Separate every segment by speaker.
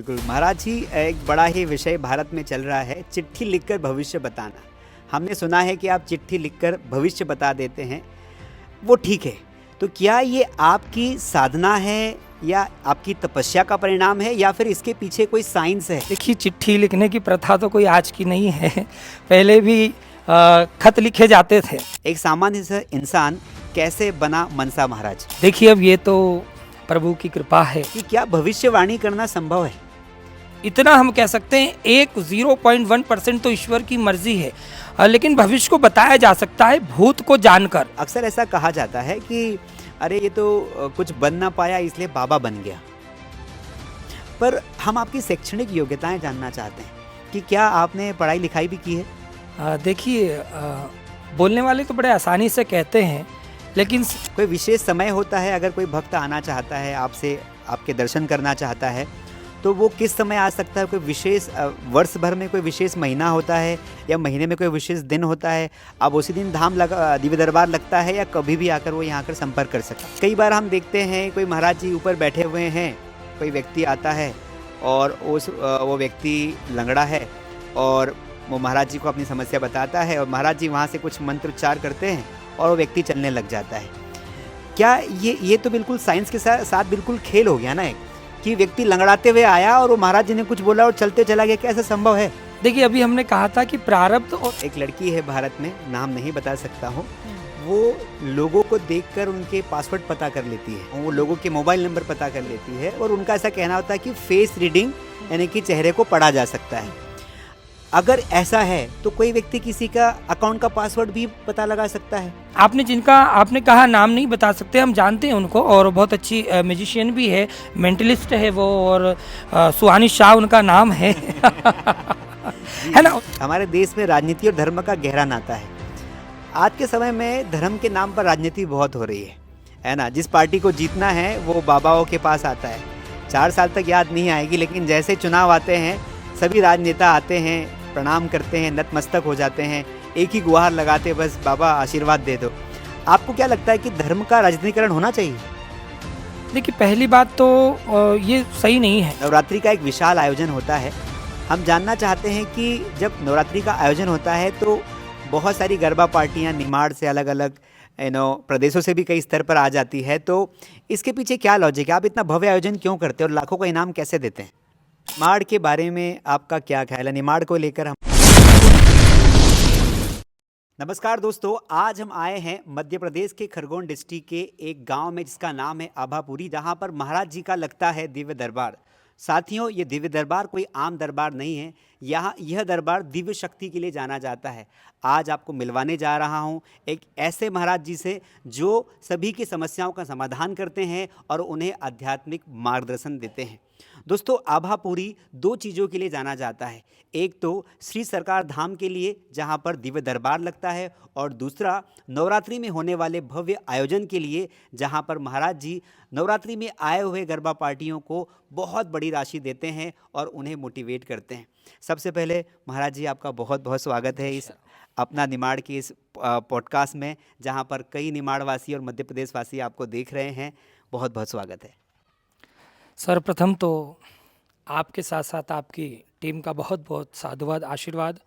Speaker 1: बिल्कुल महाराज जी, एक बड़ा ही विषय भारत में चल रहा है, चिट्ठी लिखकर भविष्य बताना। हमने सुना है कि आप चिट्ठी लिखकर भविष्य बता देते हैं, वो ठीक है। तो क्या ये आपकी साधना है या आपकी तपस्या का परिणाम है या फिर इसके पीछे कोई साइंस है?
Speaker 2: देखिए, चिट्ठी लिखने की प्रथा तो कोई आज की नहीं है। पहले भी खत लिखे जाते थे।
Speaker 1: एक सामान्य सा इंसान कैसे बना मनसा महाराज?
Speaker 2: देखिए, अब ये तो प्रभु की कृपा है।
Speaker 1: कि क्या भविष्यवाणी करना संभव है?
Speaker 2: इतना हम कह सकते हैं, एक 0.1% तो ईश्वर की मर्जी है, लेकिन भविष्य को बताया जा सकता है भूत को जानकर।
Speaker 1: अक्सर ऐसा कहा जाता है कि अरे ये तो कुछ बन ना पाया इसलिए बाबा बन गया। पर हम आपकी शैक्षणिक योग्यताएं जानना चाहते हैं कि क्या आपने पढ़ाई लिखाई भी की है?
Speaker 2: देखिए, बोलने वाले तो बड़े आसानी से कहते हैं, लेकिन
Speaker 1: कोई विशेष समय होता है अगर कोई भक्त आना चाहता है आपसे, आपके दर्शन करना चाहता है, तो वो किस समय आ सकता है? कोई विशेष वर्ष भर में कोई विशेष महीना होता है या महीने में कोई विशेष दिन होता है? अब उसी दिन दिव्य दरबार लगता है या कभी भी आकर वो यहाँ आकर संपर्क कर सकता है? कई बार हम देखते हैं कोई महाराज जी ऊपर बैठे हुए हैं, कोई व्यक्ति आता है और वो व्यक्ति लंगड़ा है और वो महाराज जी को अपनी समस्या बताता है और महाराज जी वहाँ से कुछ मंत्र उच्चार करते हैं और वो व्यक्ति चलने लग जाता है। क्या ये तो बिल्कुल साइंस के साथ बिल्कुल खेल हो गया ना, एक कि व्यक्ति लंगड़ाते हुए आया और वो महाराज जी ने कुछ बोला और चलते चला गया? कैसे संभव है?
Speaker 2: देखिए, अभी हमने कहा था कि प्रारब्ध और
Speaker 1: एक लड़की है भारत में, नाम नहीं बता सकता हूँ, वो लोगों को देखकर उनके पासवर्ड पता कर लेती है, वो लोगों के मोबाइल नंबर पता कर लेती है और उनका ऐसा कहना होता है कि फेस रीडिंग यानी कि चेहरे को पढ़ा जा सकता है। अगर ऐसा है तो कोई व्यक्ति किसी का अकाउंट का पासवर्ड भी पता लगा सकता है?
Speaker 2: आपने कहा नाम नहीं बता सकते, हम जानते हैं उनको, और बहुत अच्छी म्यूजिशियन भी है, मेंटलिस्ट है वो, और सुहानी शाह उनका नाम है। है ना?
Speaker 1: हमारे देश में राजनीति और धर्म का गहरा नाता है। आज के समय में धर्म के नाम पर राजनीति बहुत हो रही है ना? जिस पार्टी को जीतना है वो बाबाओं के पास आता है। 4 साल तक याद नहीं आएगी, लेकिन जैसे चुनाव आते हैं सभी राजनेता आते हैं, प्रणाम करते हैं, नतमस्तक हो जाते हैं, एक ही गुहार लगाते, बस बाबा आशीर्वाद दे दो। आपको क्या लगता है कि धर्म का राजनीतिकरण होना चाहिए?
Speaker 2: देखिए, पहली बात तो ये सही नहीं है।
Speaker 1: नवरात्रि का एक विशाल आयोजन होता है। हम जानना चाहते हैं कि जब नवरात्रि का आयोजन होता है तो बहुत सारी गरबा पार्टियां निमाड़ से अलग अलग प्रदेशों से भी कई स्तर पर आ जाती है, तो इसके पीछे क्या लॉजिक है? आप इतना भव्य आयोजन क्यों करते हैं और लाखों का इनाम कैसे देते हैं? निमाड़ के बारे में आपका क्या ख्याल है? निमाड़ को लेकर हम नमस्कार दोस्तों, आज हम आए हैं मध्य प्रदेश के खरगोन डिस्ट्रिक्ट के एक गांव में जिसका नाम है आभापुरी, जहां पर महाराज जी का लगता है दिव्य दरबार। साथियों, ये दिव्य दरबार कोई आम दरबार नहीं है, यह दरबार दिव्य शक्ति के लिए जाना जाता है। आज आपको मिलवाने जा रहा हूं एक ऐसे महाराज जी से जो सभी की समस्याओं का समाधान करते हैं और उन्हें आध्यात्मिक मार्गदर्शन देते हैं। दोस्तों, आभापुरी 2 चीज़ों के लिए जाना जाता है। एक तो श्री सरकार धाम के लिए जहां पर दिव्य दरबार लगता है, और दूसरा नवरात्रि में होने वाले भव्य आयोजन के लिए जहां पर महाराज जी नवरात्रि में आए हुए गरबा पार्टियों को बहुत बड़ी राशि देते हैं और उन्हें मोटिवेट करते हैं। सबसे पहले महाराज जी, आपका बहुत बहुत स्वागत है इस अपना निमाड़ के इस पॉडकास्ट में, जहां पर कई निमाड़वासी और मध्य प्रदेश वासी आपको देख रहे हैं। बहुत बहुत स्वागत है।
Speaker 2: सर्वप्रथम तो आपके साथ साथ आपकी टीम का बहुत बहुत साधुवाद, आशीर्वाद,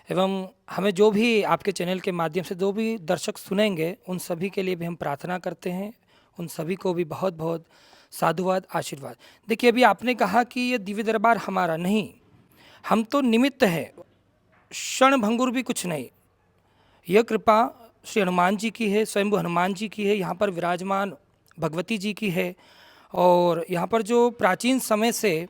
Speaker 2: एवं हमें जो भी आपके चैनल के माध्यम से जो भी दर्शक सुनेंगे उन सभी के लिए भी हम प्रार्थना करते हैं, उन सभी को भी बहुत बहुत साधुवाद, आशीर्वाद। देखिए, अभी आपने कहा कि ये दिव्य दरबार हमारा नहीं, हम तो निमित्त है, क्षण भंगुर भी कुछ नहीं। यह कृपा श्री हनुमान जी की है, स्वयंभू हनुमान जी की है, यहाँ पर विराजमान भगवती जी की है, और यहाँ पर जो प्राचीन समय से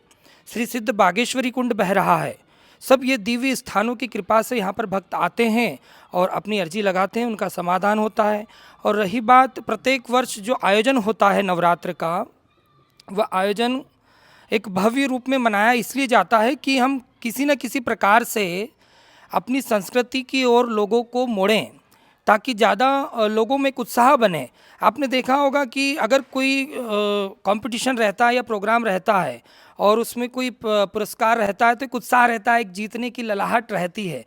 Speaker 2: श्री सिद्ध बागेश्वरी कुंड बह रहा है, सब ये दिव्य स्थानों की कृपा से यहाँ पर भक्त आते हैं और अपनी अर्जी लगाते हैं, उनका समाधान होता है। और रही बात प्रत्येक वर्ष जो आयोजन होता है नवरात्र का, वह आयोजन एक भव्य रूप में मनाया इसलिए जाता है कि हम किसी न किसी प्रकार से अपनी संस्कृति की ओर लोगों को मोड़ें, ताकि ज़्यादा लोगों में एक उत्साह बने। आपने देखा होगा कि अगर कोई कंपटीशन रहता है या प्रोग्राम रहता है और उसमें कोई पुरस्कार रहता है तो एक उत्साह रहता है, एक जीतने की ललाहट रहती है।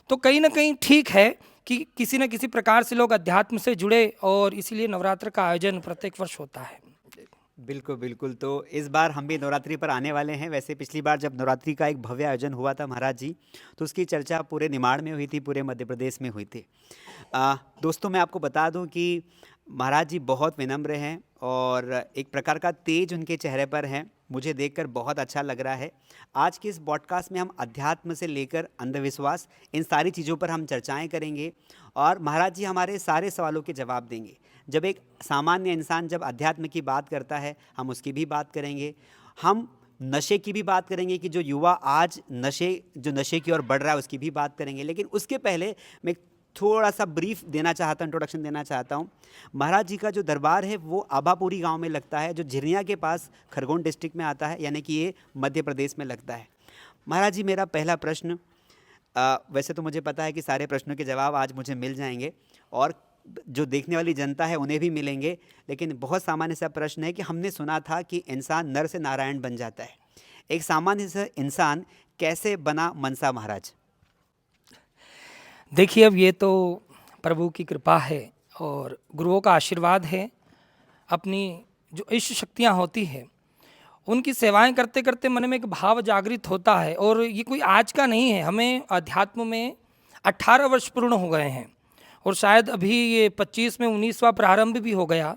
Speaker 2: तो कहीं ना कहीं ठीक है कि किसी न किसी प्रकार से लोग अध्यात्म से जुड़े, और इसीलिए नवरात्र का आयोजन प्रत्येक वर्ष होता है।
Speaker 1: बिल्कुल, बिल्कुल। तो इस बार हम भी नवरात्रि पर आने वाले हैं। वैसे पिछली बार जब नवरात्रि का एक भव्य आयोजन हुआ था महाराज जी, तो उसकी चर्चा पूरे निमाड़ में हुई थी, पूरे मध्य प्रदेश में हुई थी। दोस्तों मैं आपको बता दूं कि महाराज जी बहुत विनम्र हैं और एक प्रकार का तेज उनके चेहरे पर है। मुझे देखकर बहुत अच्छा लग रहा है। आज के इस पॉडकास्ट में हम अध्यात्म से लेकर अंधविश्वास इन सारी चीज़ों पर हम चर्चाएं करेंगे और महाराज जी हमारे सारे सवालों के जवाब देंगे। जब एक सामान्य इंसान जब अध्यात्म की बात करता है हम उसकी भी बात करेंगे। हम नशे की भी बात करेंगे कि जो युवा आज नशे की ओर बढ़ रहा है उसकी भी बात करेंगे। लेकिन उसके पहले मैं थोड़ा सा ब्रीफ देना चाहता हूँ, इंट्रोडक्शन देना चाहता हूँ। महाराज जी का जो दरबार है वो आभापुरी गांव में लगता है, जो झिरनिया के पास खरगोन डिस्ट्रिक्ट में आता है, यानी कि ये मध्य प्रदेश में लगता है। महाराज जी मेरा पहला प्रश्न, वैसे तो मुझे पता है कि सारे प्रश्नों के जवाब आज मुझे मिल जाएंगे और जो देखने वाली जनता है उन्हें भी मिलेंगे, लेकिन बहुत सामान्य सा प्रश्न है कि हमने सुना था कि इंसान नर से नारायण बन जाता है। एक सामान्य सा इंसान कैसे बना मनसा महाराज?
Speaker 2: देखिए, अब ये तो प्रभु की कृपा है और गुरुओं का आशीर्वाद है। अपनी जो इष्ट शक्तियाँ होती हैं, उनकी सेवाएं करते करते मन में एक भाव जागृत होता है और ये कोई आज का नहीं है। हमें अध्यात्म में 18 वर्ष पूर्ण हो गए हैं और शायद अभी ये 25 में 19वां प्रारंभ भी हो गया।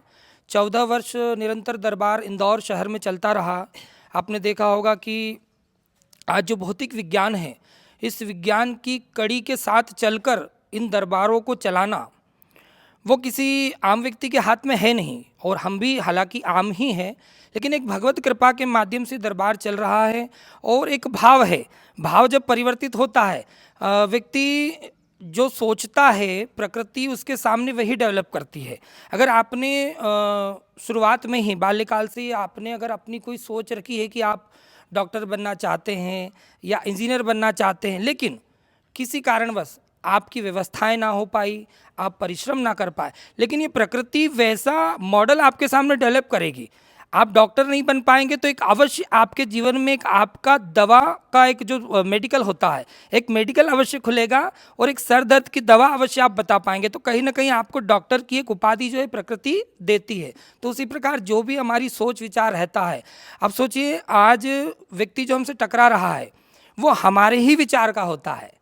Speaker 2: 14 वर्ष निरंतर दरबार इंदौर शहर में चलता रहा। आपने देखा होगा कि आज जो भौतिक विज्ञान है, इस विज्ञान की कड़ी के साथ चलकर इन दरबारों को चलाना वो किसी आम व्यक्ति के हाथ में है नहीं, और हम भी हालांकि आम ही हैं, लेकिन एक भगवत कृपा के माध्यम से दरबार चल रहा है। और एक भाव है, भाव जब परिवर्तित होता है, व्यक्ति जो सोचता है प्रकृति उसके सामने वही डेवलप करती है। अगर आपने शुरुआत में ही बाल्यकाल से ही आपने अगर अपनी कोई सोच रखी है कि आप डॉक्टर बनना चाहते हैं या इंजीनियर बनना चाहते हैं, लेकिन किसी कारणवश आपकी व्यवस्थाएं ना हो पाई, आप परिश्रम ना कर पाए, लेकिन ये प्रकृति वैसा मॉडल आपके सामने डेवलप करेगी। आप डॉक्टर नहीं बन पाएंगे तो एक अवश्य आपके जीवन में एक आपका दवा का एक जो मेडिकल होता है, एक मेडिकल अवश्य खुलेगा और एक सर दर्द की दवा अवश्य आप बता पाएंगे। तो कहीं ना कहीं आपको डॉक्टर की एक उपाधि जो है प्रकृति देती है। तो उसी प्रकार जो भी हमारी सोच विचार रहता है, अब सोचिए आज व्यक्ति जो हमसे टकरा रहा है वो हमारे ही विचार का होता है।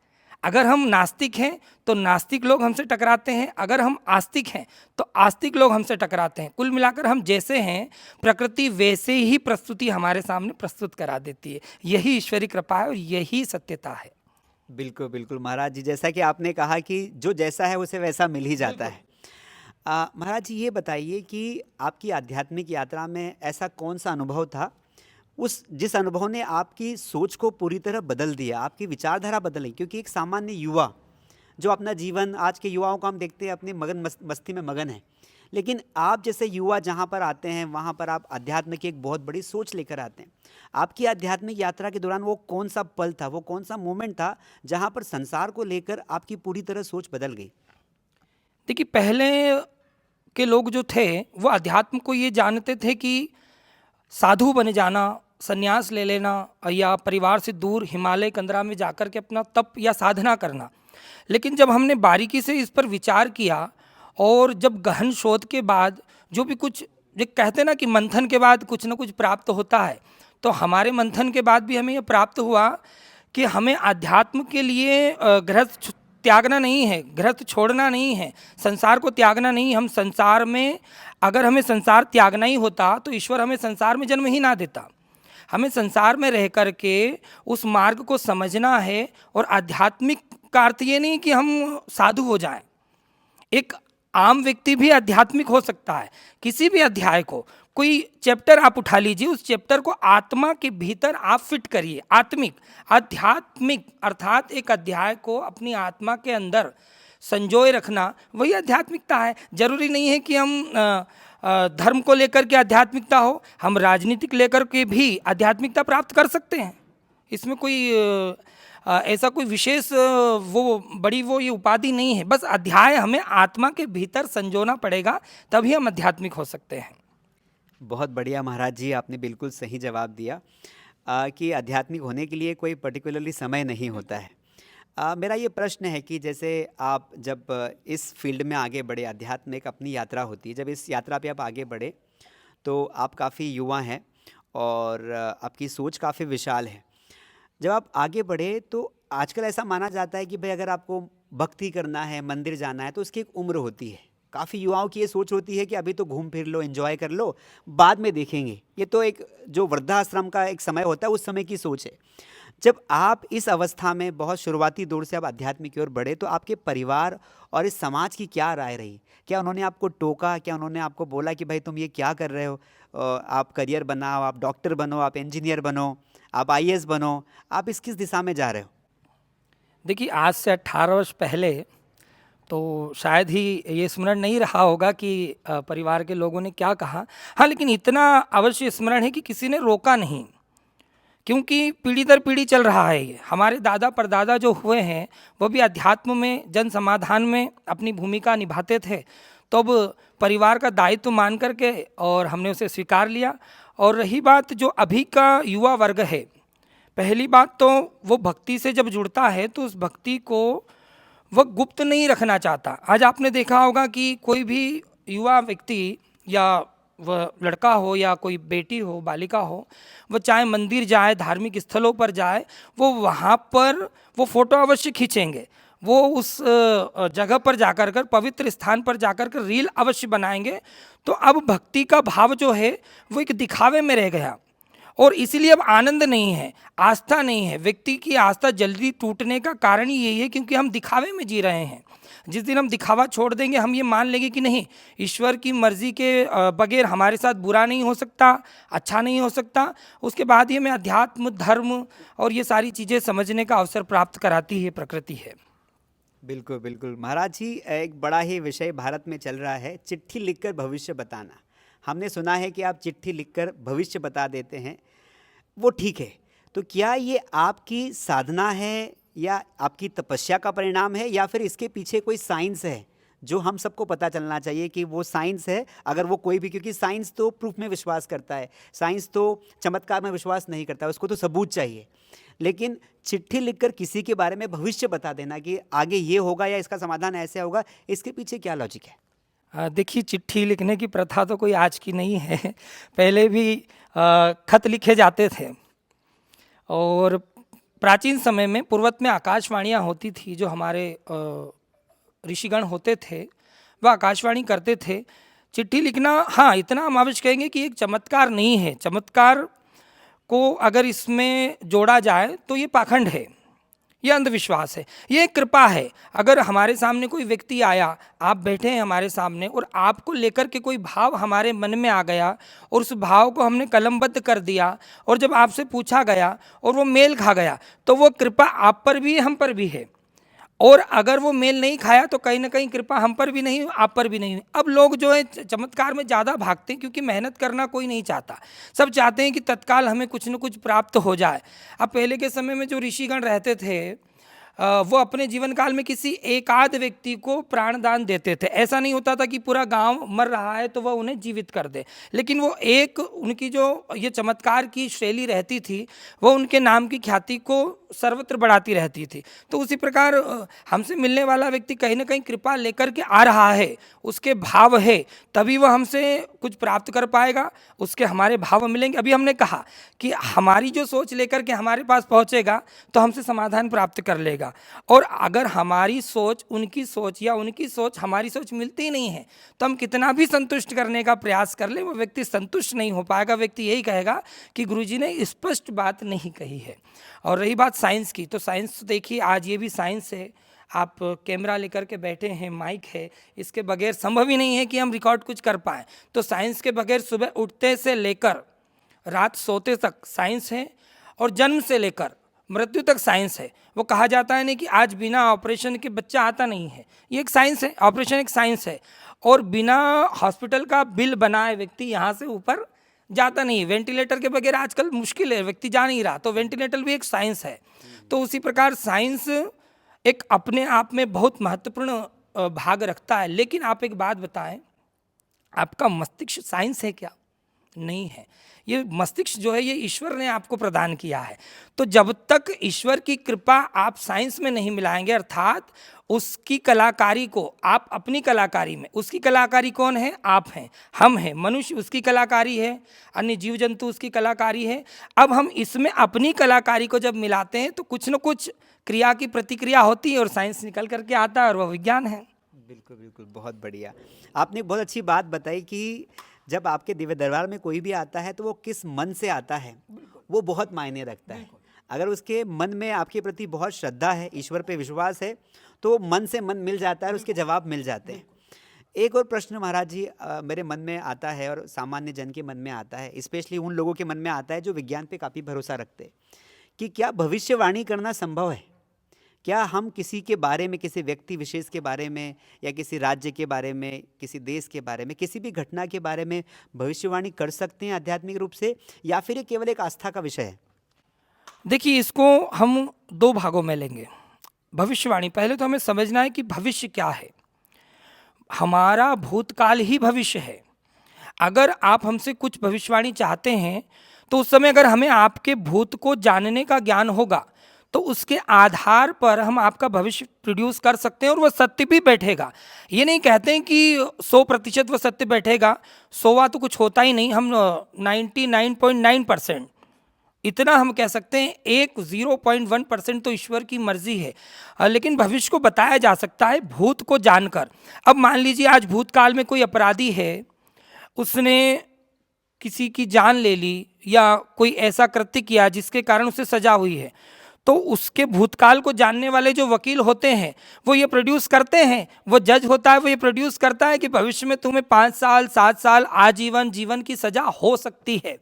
Speaker 2: अगर हम नास्तिक हैं तो नास्तिक लोग हमसे टकराते हैं, अगर हम आस्तिक हैं तो आस्तिक लोग हमसे टकराते हैं। कुल मिलाकर हम जैसे हैं प्रकृति वैसे ही प्रस्तुति हमारे सामने प्रस्तुत करा देती है। यही ईश्वरी कृपा है और यही सत्यता है।
Speaker 1: बिल्कुल, बिल्कुल महाराज जी, जैसा कि आपने कहा कि जो जैसा है उसे वैसा मिल ही जाता है। महाराज जी ये बताइए कि आपकी आध्यात्मिक यात्रा में ऐसा कौन सा अनुभव था, उस जिस अनुभव ने आपकी सोच को पूरी तरह बदल दिया, आपकी विचारधारा बदल गई? क्योंकि एक सामान्य युवा जो अपना जीवन, आज के युवाओं को हम देखते हैं अपनी मस्ती में मगन है, लेकिन आप जैसे युवा जहाँ पर आते हैं वहाँ पर आप अध्यात्म की एक बहुत बड़ी सोच लेकर आते हैं। आपकी आध्यात्मिक यात्रा के दौरान वो कौन सा पल था, वो कौन सा मोमेंट था जहाँ पर संसार को लेकर आपकी पूरी तरह सोच बदल गई?
Speaker 2: देखिए, पहले के लोग जो थे वो अध्यात्म को ये जानते थे कि साधु बन जाना, संन्यास ले लेना या परिवार से दूर हिमालय कंदरा में जाकर के अपना तप या साधना करना। लेकिन जब हमने बारीकी से इस पर विचार किया और जब गहन शोध के बाद जो भी कुछ, जो कहते हैं ना कि मंथन के बाद कुछ ना कुछ प्राप्त होता है, तो हमारे मंथन के बाद भी हमें यह प्राप्त हुआ कि हमें अध्यात्म के लिए गृहस्थ त्यागना नहीं है, गृहस्थ छोड़ना नहीं है, संसार को त्यागना नहीं। हम संसार में, अगर हमें संसार त्यागना ही होता तो ईश्वर हमें संसार में जन्म ही ना देता। हमें संसार में रह कर के उस मार्ग को समझना है। और आध्यात्मिक का अर्थ ये नहीं कि हम साधु हो जाएं। एक आम व्यक्ति भी आध्यात्मिक हो सकता है। किसी भी अध्याय को, कोई चैप्टर आप उठा लीजिए, उस चैप्टर को आत्मा के भीतर आप फिट करिए। आत्मिक, आध्यात्मिक अर्थात एक अध्याय को अपनी आत्मा के अंदर संजोए रखना, वही आध्यात्मिकता है। जरूरी नहीं है कि हम धर्म को लेकर के आध्यात्मिकता हो, हम राजनीतिक लेकर के भी आध्यात्मिकता प्राप्त कर सकते हैं। इसमें कोई ऐसा कोई विशेष वो ये उपाधि नहीं है। बस अध्याय हमें आत्मा के भीतर संजोना पड़ेगा, तभी हम आध्यात्मिक हो सकते हैं।
Speaker 1: बहुत बढ़िया महाराज जी, आपने बिल्कुल सही जवाब दिया कि आध्यात्मिक होने के लिए कोई पर्टिकुलरली समय नहीं होता है। मेरा ये प्रश्न है कि जैसे आप जब इस फील्ड में आगे बढ़े, अध्यात्म एक अपनी यात्रा होती है, जब इस यात्रा पे आप आगे बढ़े तो आप काफ़ी युवा हैं और आपकी सोच काफ़ी विशाल है। जब आप आगे बढ़े तो आजकल ऐसा माना जाता है कि भाई अगर आपको भक्ति करना है, मंदिर जाना है तो उसकी एक उम्र होती है। काफ़ी युवाओं की ये सोच होती है कि अभी तो घूम फिर लो, एंजॉय कर लो, बाद में देखेंगे। ये तो एक जो वृद्धाश्रम का एक समय होता है उस समय की सोच है। जब आप इस अवस्था में बहुत शुरुआती दौर से आप अध्यात्म की ओर बढ़े तो आपके परिवार और इस समाज की क्या राय रही? क्या उन्होंने आपको टोका? क्या उन्होंने आपको बोला कि भाई तुम ये क्या कर रहे हो? आप करियर बनाओ, आप डॉक्टर बनो, आप इंजीनियर बनो, आप आईएएस बनो, आप इस किस दिशा में जा रहे हो?
Speaker 2: देखिए, आज से 18 वर्ष पहले तो शायद ही ये स्मरण नहीं रहा होगा कि परिवार के लोगों ने क्या कहा। हाँ, लेकिन इतना अवश्य स्मरण है कि किसी ने रोका नहीं, क्योंकि पीढ़ी दर पीढ़ी चल रहा है ये। हमारे दादा परदादा जो हुए हैं, वो भी अध्यात्म में, जन समाधान में अपनी भूमिका निभाते थे। तो अब परिवार का दायित्व मान करके और हमने उसे स्वीकार लिया। और रही बात जो अभी का युवा वर्ग है, पहली बात तो वो भक्ति से जब जुड़ता है तो उस भक्ति को वह गुप्त नहीं रखना चाहता। आज आपने देखा होगा कि कोई भी युवा व्यक्ति, या वह लड़का हो या कोई बेटी हो, बालिका हो, वह चाहे मंदिर जाए, धार्मिक स्थलों पर जाए, वो वहाँ पर वो फोटो अवश्य खींचेंगे। वो उस जगह पर जाकर कर, पवित्र स्थान पर जाकर कर रील अवश्य बनाएंगे। तो अब भक्ति का भाव जो है वो एक दिखावे में रह गया, और इसीलिए अब आनंद नहीं है, आस्था नहीं है। व्यक्ति की आस्था जल्दी टूटने का कारण ही यही है, क्योंकि हम दिखावे में जी रहे हैं। जिस दिन हम दिखावा छोड़ देंगे, हम ये मान लेंगे कि नहीं, ईश्वर की मर्जी के बगैर हमारे साथ बुरा नहीं हो सकता, अच्छा नहीं हो सकता, उसके बाद ही हमें अध्यात्म, धर्म और ये सारी चीज़ें समझने का अवसर प्राप्त कराती है प्रकृति है।
Speaker 1: बिल्कुल, बिल्कुल। महाराज जी, एक बड़ा ही विषय भारत में चल रहा है, चिट्ठी लिखकर भविष्य बताना। हमने सुना है कि आप चिट्ठी लिखकर भविष्य बता देते हैं, वो ठीक है। तो क्या ये आपकी साधना है या आपकी तपस्या का परिणाम है, या फिर इसके पीछे कोई साइंस है जो हम सबको पता चलना चाहिए कि वो साइंस है? अगर वो कोई भी, क्योंकि साइंस तो प्रूफ में विश्वास करता है, साइंस तो चमत्कार में विश्वास नहीं करता, उसको तो सबूत चाहिए। लेकिन चिट्ठी लिखकर किसी के बारे में भविष्य बता देना कि आगे ये होगा या इसका समाधान ऐसे होगा, इसके पीछे क्या लॉजिक है?
Speaker 2: देखिए, चिट्ठी लिखने की प्रथा तो कोई आज की नहीं है। पहले भी खत लिखे जाते थे, और प्राचीन समय में पूर्वत में आकाशवाणियाँ होती थी। जो हमारे ऋषिगण होते थे वह आकाशवाणी करते थे। चिट्ठी लिखना, हाँ, इतना हम अवश्य कहेंगे कि एक चमत्कार नहीं है। चमत्कार को अगर इसमें जोड़ा जाए तो ये पाखंड है, ये अंधविश्वास है, ये एक कृपा है। अगर हमारे सामने कोई व्यक्ति आया, आप बैठे हैं हमारे सामने, और आपको लेकर के कोई भाव हमारे मन में आ गया, और उस भाव को हमने कलमबद्ध कर दिया, और जब आपसे पूछा गया और वो मेल खा गया, तो वो कृपा आप पर भी है, हम पर भी है। और अगर वो मेल नहीं खाया तो कहीं ना कहीं कृपा हम पर भी नहीं, आप पर भी नहीं। अब लोग जो है चमत्कार में ज़्यादा भागते हैं, क्योंकि मेहनत करना कोई नहीं चाहता। सब चाहते हैं कि तत्काल हमें कुछ न कुछ प्राप्त हो जाए। अब पहले के समय में जो ऋषिगण रहते थे, वो अपने जीवन काल में किसी एकाध व्यक्ति को प्राणदान देते थे। ऐसा नहीं होता था कि पूरा गांव मर रहा है तो वह उन्हें जीवित कर दे, लेकिन वो एक, उनकी जो ये चमत्कार की शैली रहती थी, वो उनके नाम की ख्याति को सर्वत्र बढ़ाती रहती थी। तो उसी प्रकार हमसे मिलने वाला व्यक्ति कहीं ना कहीं कृपा लेकर के आ रहा है, उसके भाव है, तभी वह हमसे कुछ प्राप्त कर पाएगा, उसके हमारे भाव मिलेंगे। अभी हमने कहा कि हमारी जो सोच लेकर के हमारे पास पहुंचेगा तो हमसे समाधान प्राप्त कर लेगा। और अगर हमारी सोच उनकी सोच या उनकी सोच हमारी सोच मिलती ही नहीं है, तो हम कितना भी संतुष्ट करने का प्रयास कर ले, वो व्यक्ति संतुष्ट नहीं हो पाएगा। व्यक्ति यही कहेगा कि गुरुजी ने स्पष्ट बात नहीं कही है। और रही बात साइंस की, तो साइंस तो देखिए, आज ये भी साइंस है। आप कैमरा लेकर के बैठे हैं, माइक है, इसके बगैर संभव ही नहीं है कि हम रिकॉर्ड कुछ कर पाएँ। तो साइंस के बगैर सुबह उठते से लेकर रात सोते तक साइंस है, और जन्म से लेकर मृत्यु तक साइंस है। वो कहा जाता है नहीं कि आज बिना ऑपरेशन के बच्चा आता नहीं है, ये एक साइंस है, ऑपरेशन एक साइंस है। और बिना हॉस्पिटल का बिल बनाए व्यक्ति यहाँ से ऊपर जाता नहीं। वेंटिलेटर के बगैर आजकल मुश्किल है, व्यक्ति जा नहीं रहा, तो वेंटिलेटर भी एक साइंस है। तो उसी प्रकार साइंस एक अपने आप में बहुत महत्वपूर्ण भाग रखता है। लेकिन आप एक बात बताएं, आपका मस्तिष्क साइंस है क्या? नहीं है। ये मस्तिष्क जो है ये ईश्वर ने आपको प्रदान किया है। तो जब तक ईश्वर की कृपा आप साइंस में नहीं मिलाएंगे, अर्थात उसकी कलाकारी को आप अपनी कलाकारी में, उसकी कलाकारी कौन है? आप हैं, हम हैं। मनुष्य उसकी कलाकारी है, अन्य जीव जंतु उसकी कलाकारी है। अब हम इसमें अपनी कलाकारी को जब मिलाते हैं तो कुछ न कुछ क्रिया की प्रतिक्रिया होती है और साइंस निकल करके आता है और वह विज्ञान है।
Speaker 1: बिल्कुल बिल्कुल, बहुत बढ़िया। आपने एक बहुत अच्छी बात बताई कि जब आपके दिव्य दरबार में कोई भी आता है तो वो किस मन से आता है, वो बहुत मायने रखता है। अगर उसके मन में आपके प्रति बहुत श्रद्धा है, ईश्वर पे विश्वास है, तो मन से मन मिल जाता है और उसके जवाब मिल जाते हैं। एक और प्रश्न महाराज जी मेरे मन में आता है और सामान्य जन के मन में आता है, स्पेशली उन लोगों के मन में आता है जो विज्ञान पे काफ़ी भरोसा रखते हैं, कि क्या भविष्यवाणी करना संभव है? क्या हम किसी के बारे में, किसी व्यक्ति विशेष के बारे में, या किसी राज्य के बारे में, किसी देश के बारे में, किसी भी घटना के बारे में भविष्यवाणी कर सकते हैं आध्यात्मिक रूप से, या फिर ये केवल एक आस्था का विषय है?
Speaker 2: देखिए, इसको हम दो भागों में लेंगे। भविष्यवाणी, पहले तो हमें समझना है कि भविष्य क्या है। हमारा भूतकाल ही भविष्य है। अगर आप हमसे कुछ भविष्यवाणी चाहते हैं तो उस समय अगर हमें आपके भूत को जानने का ज्ञान होगा तो उसके आधार पर हम आपका भविष्य प्रोड्यूस कर सकते हैं और वह सत्य भी बैठेगा। ये नहीं कहते हैं कि 100% वह सत्य बैठेगा, 100वां तो कुछ होता ही नहीं। हम 99.9% इतना हम कह सकते हैं, 0.1% तो ईश्वर की मर्जी है। लेकिन भविष्य को बताया जा सकता है भूत को जानकर। अब मान लीजिए आज भूतकाल में कोई अपराधी है, उसने किसी की जान ले ली या कोई ऐसा कृत्य किया जिसके कारण उसे सजा हुई है, तो उसके भूतकाल को जानने वाले जो वकील होते हैं वो ये प्रोड्यूस करते हैं, वो जज होता है, वो ये प्रोड्यूस करता है कि भविष्य में तुम्हें 5 साल 7 साल आजीवन जीवन की सजा हो सकती है।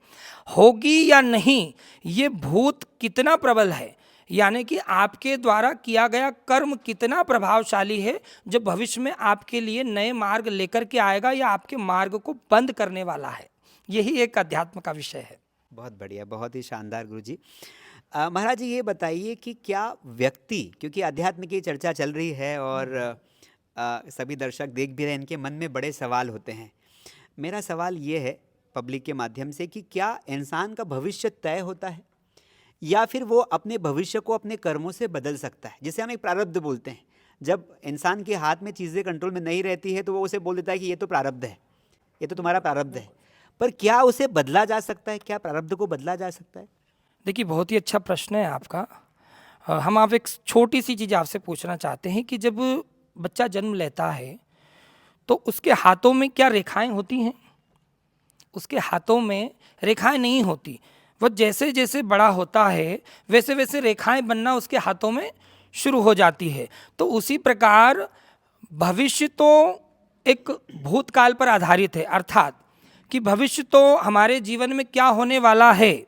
Speaker 2: होगी या नहीं, ये भूत कितना प्रबल है, यानी कि आपके द्वारा किया गया कर्म कितना प्रभावशाली है, जो भविष्य में आपके लिए नए मार्ग लेकर के आएगा या आपके मार्ग को बंद करने वाला है। यही एक अध्यात्म का विषय है।
Speaker 1: बहुत बढ़िया, बहुत ही शानदार गुरुजी। महाराज जी ये बताइए कि क्या व्यक्ति, क्योंकि अध्यात्म की चर्चा चल रही है और सभी दर्शक देख भी रहे हैं, इनके मन में बड़े सवाल होते हैं। मेरा सवाल ये है पब्लिक के माध्यम से कि क्या इंसान का भविष्य तय होता है, या फिर वो अपने भविष्य को अपने कर्मों से बदल सकता है, जिसे हम एक प्रारब्ध बोलते हैं। जब इंसान के हाथ में चीज़ें कंट्रोल में नहीं रहती है तो वो उसे बोल देता है कि ये तो प्रारब्ध है, ये तो तुम्हारा प्रारब्ध है। पर क्या उसे बदला जा सकता है? क्या प्रारब्ध को बदला जा सकता है?
Speaker 2: देखिए, बहुत ही अच्छा प्रश्न है आपका। हम आप एक छोटी सी चीज़ आपसे पूछना चाहते हैं कि जब बच्चा जन्म लेता है तो उसके हाथों में क्या रेखाएं होती हैं? उसके हाथों में रेखाएं नहीं होती। वह जैसे जैसे बड़ा होता है वैसे वैसे रेखाएं बनना उसके हाथों में शुरू हो जाती है। तो उसी प्रकार भविष्य तो एक भूतकाल पर आधारित है, अर्थात कि भविष्य तो हमारे जीवन में क्या होने वाला है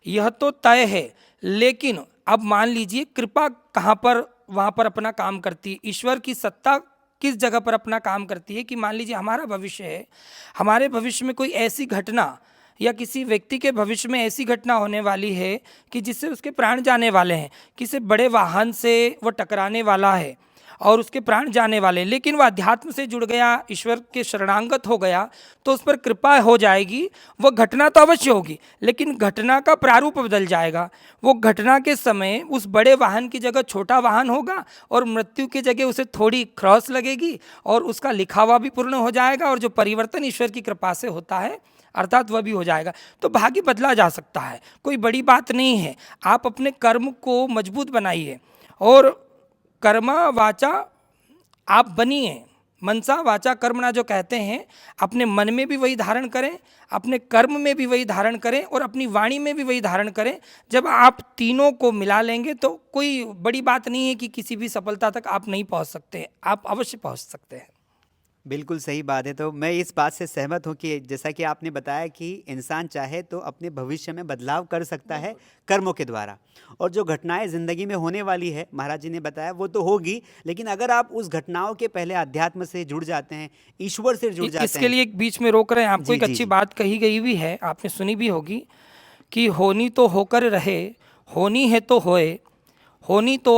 Speaker 2: यह तो तय है। लेकिन अब मान लीजिए कृपा कहाँ पर वहाँ पर अपना काम करती है, ईश्वर की सत्ता किस जगह पर अपना काम करती है कि मान लीजिए हमारा भविष्य है, हमारे भविष्य में कोई ऐसी घटना या किसी व्यक्ति के भविष्य में ऐसी घटना होने वाली है कि जिससे उसके प्राण जाने वाले हैं, किसी बड़े वाहन से वो टकराने वाला है और उसके प्राण जाने वाले, लेकिन वह अध्यात्म से जुड़ गया, ईश्वर के शरणागत हो गया, तो उस पर कृपा हो जाएगी। वह घटना तो अवश्य होगी लेकिन घटना का प्रारूप बदल जाएगा। वो घटना के समय उस बड़े वाहन की जगह छोटा वाहन होगा और मृत्यु की जगह उसे थोड़ी क्रॉस लगेगी और उसका लिखावा भी पूर्ण हो जाएगा, और जो परिवर्तन ईश्वर की कृपा से होता है अर्थात वह भी हो जाएगा। तो भाग्य बदला जा सकता है, कोई बड़ी बात नहीं है। आप अपने कर्म को मजबूत बनाइए और कर्मा वाचा आप बनिए। मनसा वाचा कर्मणा जो कहते हैं, अपने मन में भी वही धारण करें, अपने कर्म में भी वही धारण करें और अपनी वाणी में भी वही धारण करें। जब आप तीनों को मिला लेंगे तो कोई बड़ी बात नहीं है कि किसी भी सफलता तक आप नहीं पहुंच सकते, आप अवश्य पहुंच सकते हैं।
Speaker 1: बिल्कुल सही बात है। तो मैं इस बात से सहमत हूँ कि जैसा कि आपने बताया कि इंसान चाहे तो अपने भविष्य में बदलाव कर सकता है कर्मों के द्वारा, और जो घटनाएं ज़िंदगी में होने वाली है महाराज जी ने बताया वो तो होगी, लेकिन अगर आप उस घटनाओं के पहले अध्यात्म से जुड़ जाते हैं, ईश्वर से जुड़ जाते हैं।
Speaker 2: इसके लिए एक बीच में रोक रहे हैं आपको,
Speaker 1: जी,
Speaker 2: एक
Speaker 1: जी,
Speaker 2: अच्छी
Speaker 1: जी।
Speaker 2: बात कही गई भी है, आपने सुनी भी होगी कि होनी तो होकर रहे, होनी है तो होए, होनी तो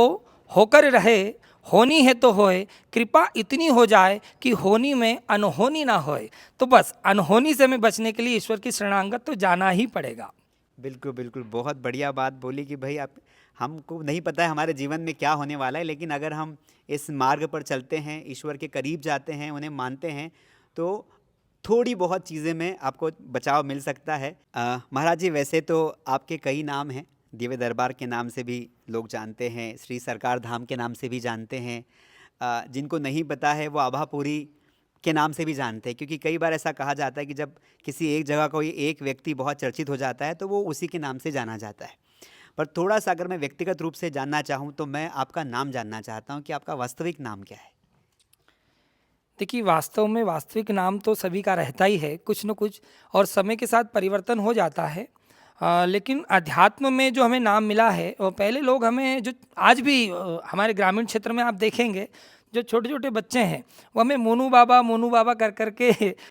Speaker 2: होकर रहे, होनी है तो होए, कृपा इतनी हो जाए कि होनी में अनहोनी ना होए। तो बस अनहोनी से हमें बचने के लिए ईश्वर की शरणागत तो जाना ही पड़ेगा।
Speaker 1: बिल्कुल, बिल्कुल। बहुत बढ़िया बात बोली कि भई आप हमको नहीं पता है हमारे जीवन में क्या होने वाला है, लेकिन अगर हम इस मार्ग पर चलते हैं, ईश्वर के करीब जाते हैं, उन्हें मानते हैं, तो थोड़ी बहुत चीज़ें में आपको बचाव मिल सकता है। महाराज जी, वैसे तो आपके कई नाम हैं, दिव्य दरबार के नाम से भी लोग जानते हैं, श्री सरकार धाम के नाम से भी जानते हैं। जिनको नहीं पता है वो आभापुरी के नाम से भी जानते हैं, क्योंकि कई बार ऐसा कहा जाता है कि जब किसी एक जगह कोई एक व्यक्ति बहुत चर्चित हो जाता है तो वो उसी के नाम से जाना जाता है। पर थोड़ा सा अगर मैं व्यक्तिगत रूप से जानना चाहूँ तो मैं आपका नाम जानना चाहता हूँ कि आपका वास्तविक नाम क्या है?
Speaker 2: देखिए, वास्तव में वास्तविक नाम तो सभी का रहता ही है कुछ न कुछ, और समय के साथ परिवर्तन हो जाता है। लेकिन अध्यात्म में जो हमें नाम मिला है, और पहले लोग हमें जो आज भी हमारे ग्रामीण क्षेत्र में आप देखेंगे, जो छोटे छोटे बच्चे हैं वो हमें मोनू बाबा कर कर के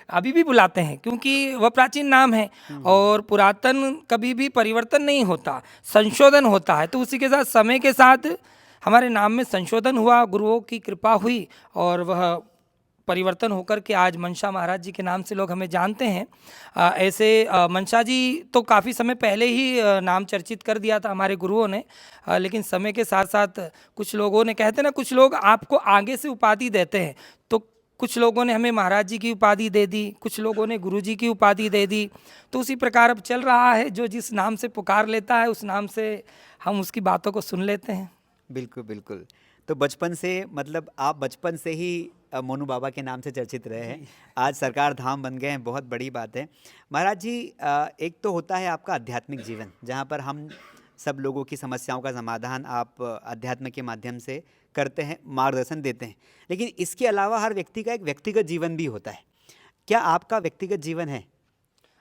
Speaker 2: अभी भी बुलाते हैं, क्योंकि वह प्राचीन नाम है और पुरातन कभी भी परिवर्तन नहीं होता, संशोधन होता है। तो उसी के साथ समय के साथ हमारे नाम में संशोधन हुआ, गुरुओं की कृपा हुई और वह परिवर्तन होकर के आज मनसा महाराज जी के नाम से लोग हमें जानते हैं। ऐसे मनसा जी तो काफ़ी समय पहले ही नाम चर्चित कर दिया था हमारे गुरुओं ने, लेकिन समय के साथ साथ कुछ लोगों ने, कहते हैं ना, कुछ लोग आपको आगे से उपाधि देते हैं, तो कुछ लोगों ने हमें महाराज जी की उपाधि दे दी, कुछ लोगों ने गुरु जी की उपाधि दे दी। तो उसी प्रकार अब चल रहा है, जो जिस नाम से पुकार लेता है उस नाम से हम उसकी बातों को सुन लेते हैं।
Speaker 1: बिल्कुल, बिल्कुल। तो बचपन से, मतलब आप बचपन से ही मोनू बाबा के नाम से चर्चित रहे हैं, आज सरकार धाम बन गए हैं, बहुत बड़ी बात है। महाराज जी, एक तो होता है आपका आध्यात्मिक जीवन, जहाँ पर हम सब लोगों की समस्याओं का समाधान आप अध्यात्म के माध्यम से करते हैं, मार्गदर्शन देते हैं। लेकिन इसके अलावा हर व्यक्ति का एक व्यक्तिगत जीवन भी होता है। क्या आपका व्यक्तिगत जीवन है?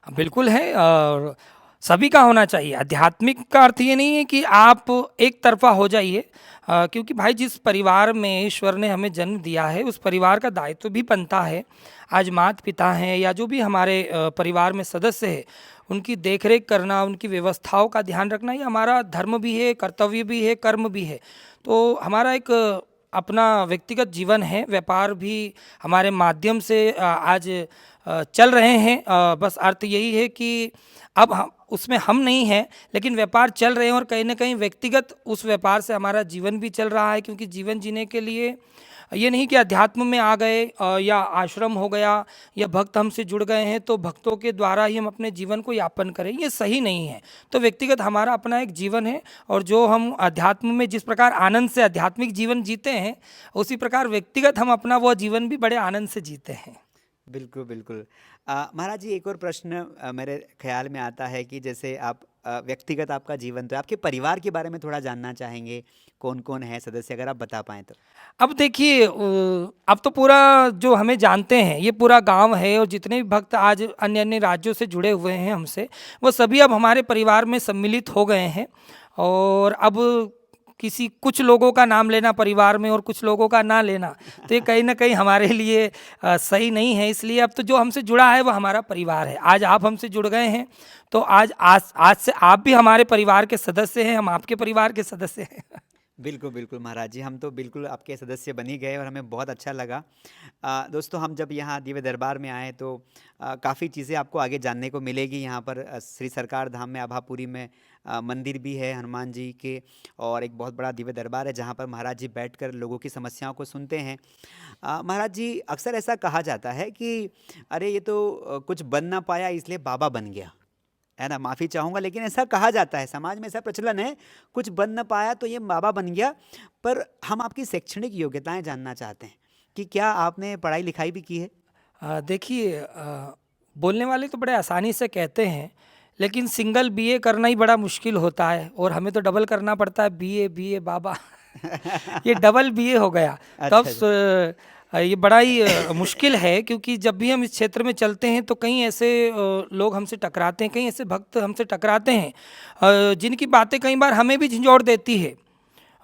Speaker 2: बिल्कुल है, और सभी का होना चाहिए। आध्यात्मिक का अर्थ ये नहीं है कि आप एक तरफा हो जाइए, क्योंकि भाई जिस परिवार में ईश्वर ने हमें जन्म दिया है उस परिवार का दायित्व भी बनता है। आज माता पिता हैं या जो भी हमारे परिवार में सदस्य है, उनकी देखरेख करना, उनकी व्यवस्थाओं का ध्यान रखना, ये हमारा धर्म भी है, कर्तव्य भी है, कर्म भी है। तो हमारा एक अपना व्यक्तिगत जीवन है, व्यापार भी हमारे माध्यम से आज चल रहे हैं। बस अर्थ यही है कि अब हम उसमें हम नहीं हैं, लेकिन व्यापार चल रहे हैं, और कहीं ना कहीं व्यक्तिगत उस व्यापार से हमारा जीवन भी चल रहा है। क्योंकि जीवन जीने के लिए ये नहीं कि अध्यात्म में आ गए या आश्रम हो गया या भक्त हमसे जुड़ गए हैं तो भक्तों के द्वारा ही हम अपने जीवन को यापन करें, ये सही नहीं है। तो व्यक्तिगत हमारा अपना एक जीवन है, और जो हम अध्यात्म में जिस प्रकार आनंद से आध्यात्मिक जीवन जीते हैं, उसी प्रकार व्यक्तिगत हम अपना वह जीवन भी बड़े आनंद से जीते हैं।
Speaker 1: बिल्कुल, बिल्कुल। महाराज जी, एक और प्रश्न मेरे ख्याल में आता है कि जैसे आप व्यक्तिगत आपका जीवन, तो आपके परिवार के बारे में थोड़ा जानना चाहेंगे, कौन-कौन है सदस्य, अगर आप बता पाएँ तो?
Speaker 2: अब देखिए, अब तो पूरा जो हमें जानते हैं ये पूरा गांव है, और जितने भी भक्त आज अन्य अन्य राज्यों से जुड़े हुए हैं हमसे, वो सभी अब हमारे परिवार में सम्मिलित हो गए हैं। और अब किसी कुछ लोगों का नाम लेना परिवार में और कुछ लोगों का ना लेना, तो ये कहीं ना कहीं हमारे लिए सही नहीं है। इसलिए अब तो जो हमसे जुड़ा है वो हमारा परिवार है। आज आप हमसे जुड़ गए हैं, तो आज से आप भी हमारे परिवार के सदस्य हैं, हम आपके परिवार के सदस्य हैं।
Speaker 1: बिल्कुल, बिल्कुल महाराज जी, हम तो बिल्कुल आपके सदस्य बन ही गए और हमें बहुत अच्छा लगा। दोस्तों, हम जब यहाँ दिव्य दरबार में आए तो काफ़ी चीज़ें आपको आगे जानने को मिलेगी। यहाँ पर श्री सरकार धाम में, आभापुरी में मंदिर भी है हनुमान जी के, और एक बहुत बड़ा दिव्य दरबार है जहाँ पर महाराज जी बैठकर लोगों की समस्याओं को सुनते हैं। महाराज जी, अक्सर ऐसा कहा जाता है कि अरे ये तो कुछ बन ना पाया इसलिए बाबा बन गया, है ना? माफ़ी चाहूँगा, लेकिन ऐसा कहा जाता है, समाज में ऐसा प्रचलन है, कुछ बन न पाया तो ये बाबा बन गया। पर हम आपकी शैक्षणिक योग्यताएं जानना चाहते हैं कि क्या आपने पढ़ाई लिखाई भी की है?
Speaker 2: देखिए, बोलने वाले तो बड़े आसानी से कहते हैं, लेकिन सिंगल बीए करना ही बड़ा मुश्किल होता है, और हमें तो डबल करना पड़ता है, बीए बीए बाबा ये डबल बीए हो गया।
Speaker 1: अच्छा
Speaker 2: तब
Speaker 1: अच्छा।
Speaker 2: ये बड़ा ही मुश्किल है, क्योंकि जब भी हम इस क्षेत्र में चलते हैं तो कई ऐसे लोग हमसे टकराते हैं, कई ऐसे भक्त हमसे टकराते हैं जिनकी बातें कई बार हमें भी झंझोड़ देती है।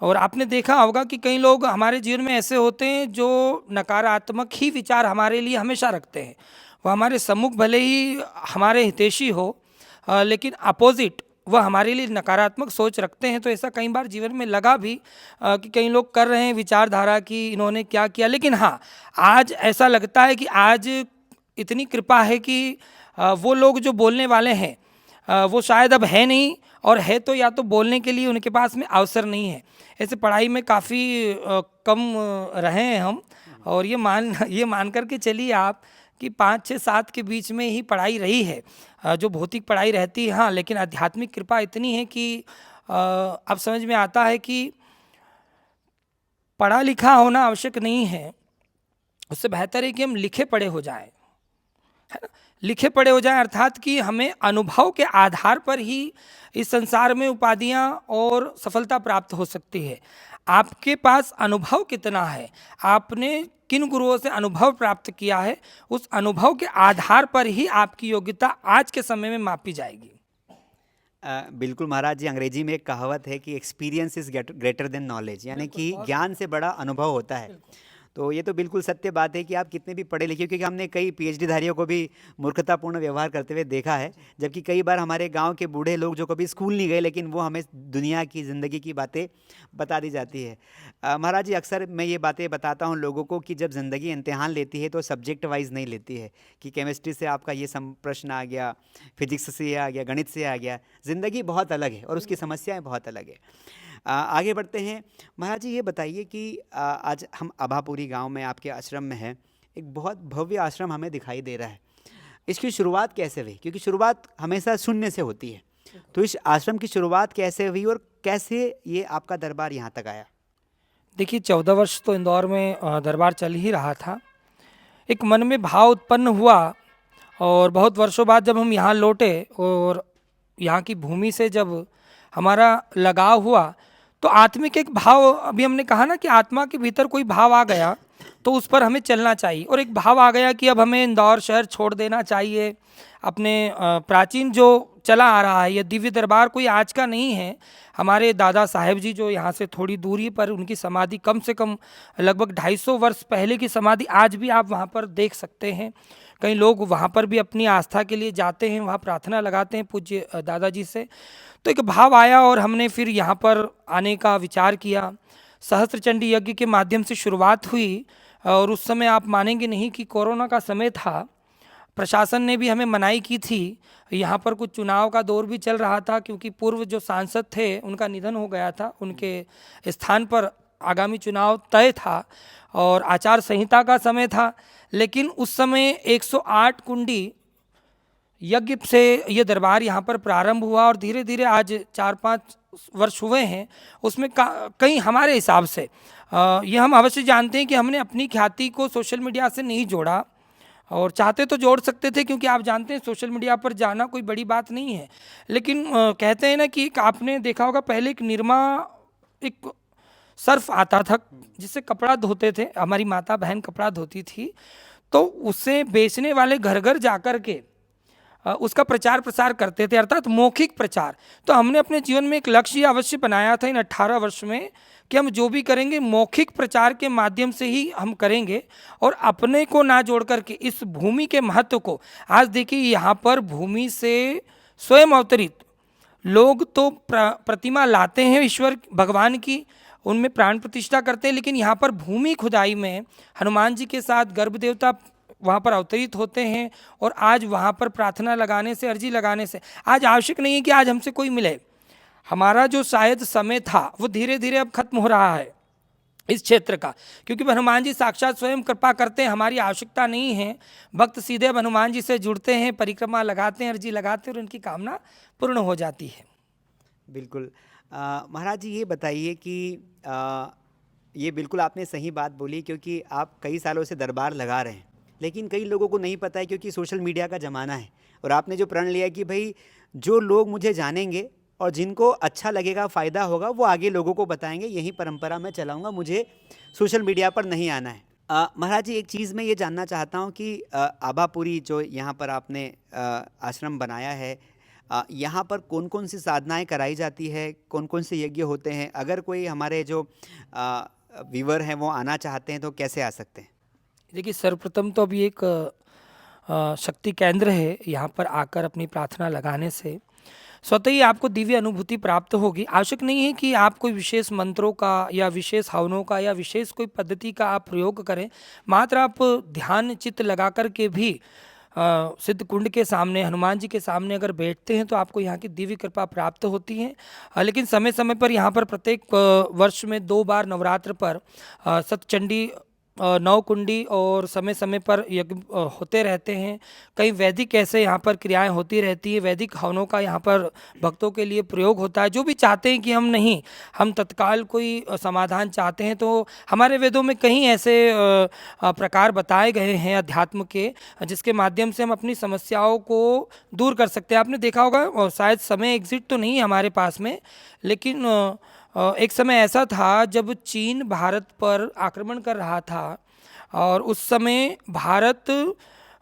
Speaker 2: और आपने देखा होगा कि कई लोग हमारे जीवन में ऐसे होते हैं जो नकारात्मक ही विचार हमारे लिए हमेशा रखते हैं। वो हमारे सम्मुख भले ही हमारे हितैषी हो, लेकिन अपोजिट वह हमारे लिए नकारात्मक सोच रखते हैं। तो ऐसा कई बार जीवन में लगा भी कि कई लोग कर रहे हैं विचारधारा कि इन्होंने क्या किया, लेकिन हाँ, आज ऐसा लगता है कि आज इतनी कृपा है कि वो लोग जो बोलने वाले हैं वो शायद अब है नहीं, और है तो या तो बोलने के लिए उनके पास में अवसर नहीं है। ऐसे पढ़ाई में काफ़ी कम रहे हैं हम, और ये मान करके चलिए आप कि 5, 6, 7 के बीच में ही पढ़ाई रही है, जो भौतिक पढ़ाई रहती है हाँ, लेकिन आध्यात्मिक कृपा इतनी है कि अब समझ में आता है कि पढ़ा लिखा होना आवश्यक नहीं है, उससे बेहतर है कि हम लिखे पढ़े हो जाएं, है ना। लिखे पढ़े हो जाएं अर्थात कि हमें अनुभव के आधार पर ही इस संसार में उपाधियां और सफलता प्राप्त हो सकती है। आपके पास अनुभव कितना है, आपने किन गुरुओं से अनुभव प्राप्त किया है, उस अनुभव के आधार पर ही आपकी योग्यता आज के समय में मापी जाएगी।
Speaker 1: बिल्कुल महाराज जी, अंग्रेजी में एक कहावत है कि experience is greater than knowledge, यानी कि ज्ञान से बड़ा अनुभव होता है। तो ये तो बिल्कुल सत्य बात है कि आप कितने भी पढ़े लिखे, क्योंकि हमने कई पीएचडी धारियों को भी मूर्खतापूर्ण व्यवहार करते हुए देखा है, जबकि कई बार हमारे गांव के बूढ़े लोग जो कभी स्कूल नहीं गए लेकिन वो हमें दुनिया की ज़िंदगी की बातें बता दी जाती है। महाराज जी, अक्सर मैं ये बातें बताता हूँ लोगों को कि जब ज़िंदगी इम्तिहान लेती है तो सब्जेक्ट वाइज नहीं लेती है कि केमिस्ट्री से आपका ये प्रश्न आ गया, फिजिक्स से ये आ गया, गणित से आ गया। ज़िंदगी बहुत अलग है और उसकी समस्याएँ बहुत अलग है। आगे बढ़ते हैं। महाराज जी, ये बताइए कि आज हम अभापुरी गांव में आपके आश्रम में हैं। एक बहुत भव्य आश्रम हमें दिखाई दे रहा है। इसकी शुरुआत कैसे हुई, क्योंकि शुरुआत हमेशा शून्य से होती है, तो इस आश्रम की शुरुआत कैसे हुई और कैसे ये आपका दरबार यहाँ तक आया?
Speaker 2: देखिए, 14 वर्ष तो इंदौर में दरबार चल ही रहा था। एक मन में भाव उत्पन्न हुआ, और बहुत वर्षों बाद जब हम यहाँ लौटे और यहाँ की भूमि से जब हमारा लगाव हुआ, तो आत्मिक एक भाव, अभी हमने कहा ना कि आत्मा के भीतर कोई भाव आ गया तो उस पर हमें चलना चाहिए, और एक भाव आ गया कि अब हमें इंदौर शहर छोड़ देना चाहिए। अपने प्राचीन जो चला आ रहा है, यह दिव्य दरबार कोई आज का नहीं है। हमारे दादा साहेब जी जो यहाँ से थोड़ी दूरी पर, उनकी समाधि कम से कम लगभग 250 वर्ष पहले की समाधि आज भी आप वहाँ पर देख सकते हैं। कई लोग वहाँ पर भी अपनी आस्था के लिए जाते हैं, वहाँ प्रार्थना लगाते हैं पूज्य दादाजी से। तो एक भाव आया और हमने फिर यहाँ पर आने का विचार किया। सहस्त्र चंडी यज्ञ के माध्यम से शुरुआत हुई, और उस समय आप मानेंगे नहीं कि कोरोना का समय था। प्रशासन ने भी हमें मनाही की थी। यहाँ पर कुछ चुनाव का दौर भी चल रहा था, क्योंकि पूर्व जो सांसद थे उनका निधन हो गया था, उनके स्थान पर आगामी चुनाव तय था और आचार संहिता का समय था। लेकिन उस समय 108 कुंडी यज्ञ से ये दरबार यहाँ पर प्रारंभ हुआ, और धीरे धीरे आज 4-5 वर्ष हुए हैं। उसमें कई हमारे हिसाब से ये हम अवश्य जानते हैं कि हमने अपनी ख्याति को सोशल मीडिया से नहीं जोड़ा, और चाहते तो जोड़ सकते थे, क्योंकि आप जानते हैं सोशल मीडिया पर जाना कोई बड़ी बात नहीं है। लेकिन कहते हैं ना कि आपने देखा होगा, पहले एक निरमा, एक सर्फ आता था जिससे कपड़ा धोते थे, हमारी माता बहन कपड़ा धोती थी, तो उसे बेचने वाले घर घर जाकर के उसका प्रचार प्रसार करते थे, अर्थात मौखिक प्रचार। तो हमने अपने जीवन में एक लक्ष्य अवश्य बनाया था इन 18 वर्ष में कि हम जो भी करेंगे मौखिक प्रचार के माध्यम से ही हम करेंगे, और अपने को ना जोड़ करके इस भूमि के महत्व को। आज देखिए, यहाँ पर भूमि से स्वयं अवतरित लोग तो प्रतिमा लाते हैं ईश्वर भगवान की, उनमें प्राण प्रतिष्ठा करते हैं, लेकिन यहाँ पर भूमि खुदाई में हनुमान जी के साथ गर्भ देवता वहाँ पर अवतरित होते हैं। और आज वहाँ पर प्रार्थना लगाने से, अर्जी लगाने से, आज आवश्यक नहीं है कि आज हमसे कोई मिले। हमारा जो शायद समय था वो धीरे धीरे अब खत्म हो रहा है इस क्षेत्र का, क्योंकि हनुमान जी साक्षात स्वयं कृपा करते हैं, हमारी आवश्यकता नहीं है। भक्त सीधे अब हनुमान जी से जुड़ते हैं, परिक्रमा लगाते हैं, अर्जी लगाते हैं, और उनकी कामना पूर्ण हो जाती है।
Speaker 1: बिल्कुल। महाराज जी, ये बताइए कि ये बिल्कुल आपने सही बात बोली, क्योंकि आप कई सालों से दरबार लगा रहे हैं, लेकिन कई लोगों को नहीं पता है, क्योंकि सोशल मीडिया का ज़माना है। और आपने जो प्रण लिया कि भाई जो लोग मुझे जानेंगे और जिनको अच्छा लगेगा, फ़ायदा होगा, वो आगे लोगों को बताएंगे, यही परंपरा मैं चलाऊंगा, मुझे सोशल मीडिया पर नहीं आना है। महाराज जी, एक चीज़ मैं ये जानना चाहता हूँ कि आभापुरी जो यहाँ पर आपने आश्रम बनाया है, यहाँ पर कौन कौन सी साधनाएं कराई जाती है, कौन कौन से यज्ञ होते हैं? अगर कोई हमारे जो व्यूवर हैं वो आना चाहते हैं तो कैसे आ सकते हैं?
Speaker 2: देखिए, सर्वप्रथम तो अभी एक शक्ति केंद्र है, यहाँ पर आकर अपनी प्रार्थना लगाने से स्वतः ही आपको दिव्य अनुभूति प्राप्त होगी। आवश्यक नहीं है कि आप कोई विशेष मंत्रों का या विशेष हवनों का या विशेष कोई पद्धति का आप प्रयोग करें। मात्र आप ध्यान चित्त लगा कर के भी सिद्ध कुंड के सामने, हनुमान जी के सामने अगर बैठते हैं तो आपको यहाँ की दिव्य कृपा प्राप्त होती है। लेकिन समय समय पर यहाँ पर प्रत्येक वर्ष में 2 बार नवरात्र पर सतचंडी नवकुंडी और समय समय पर यज्ञ होते रहते हैं। कई वैदिक ऐसे यहाँ पर क्रियाएं होती रहती है। वैदिक हवनों का यहाँ पर भक्तों के लिए प्रयोग होता है। जो भी चाहते हैं कि हम तत्काल कोई समाधान चाहते हैं तो हमारे वेदों में कई ऐसे प्रकार बताए गए हैं अध्यात्म के, जिसके माध्यम से हम अपनी समस्याओं को दूर कर सकते हैं। आपने देखा होगा, शायद समय एग्जिट तो नहीं है हमारे पास में, लेकिन एक समय ऐसा था जब चीन भारत पर आक्रमण कर रहा था और उस समय भारत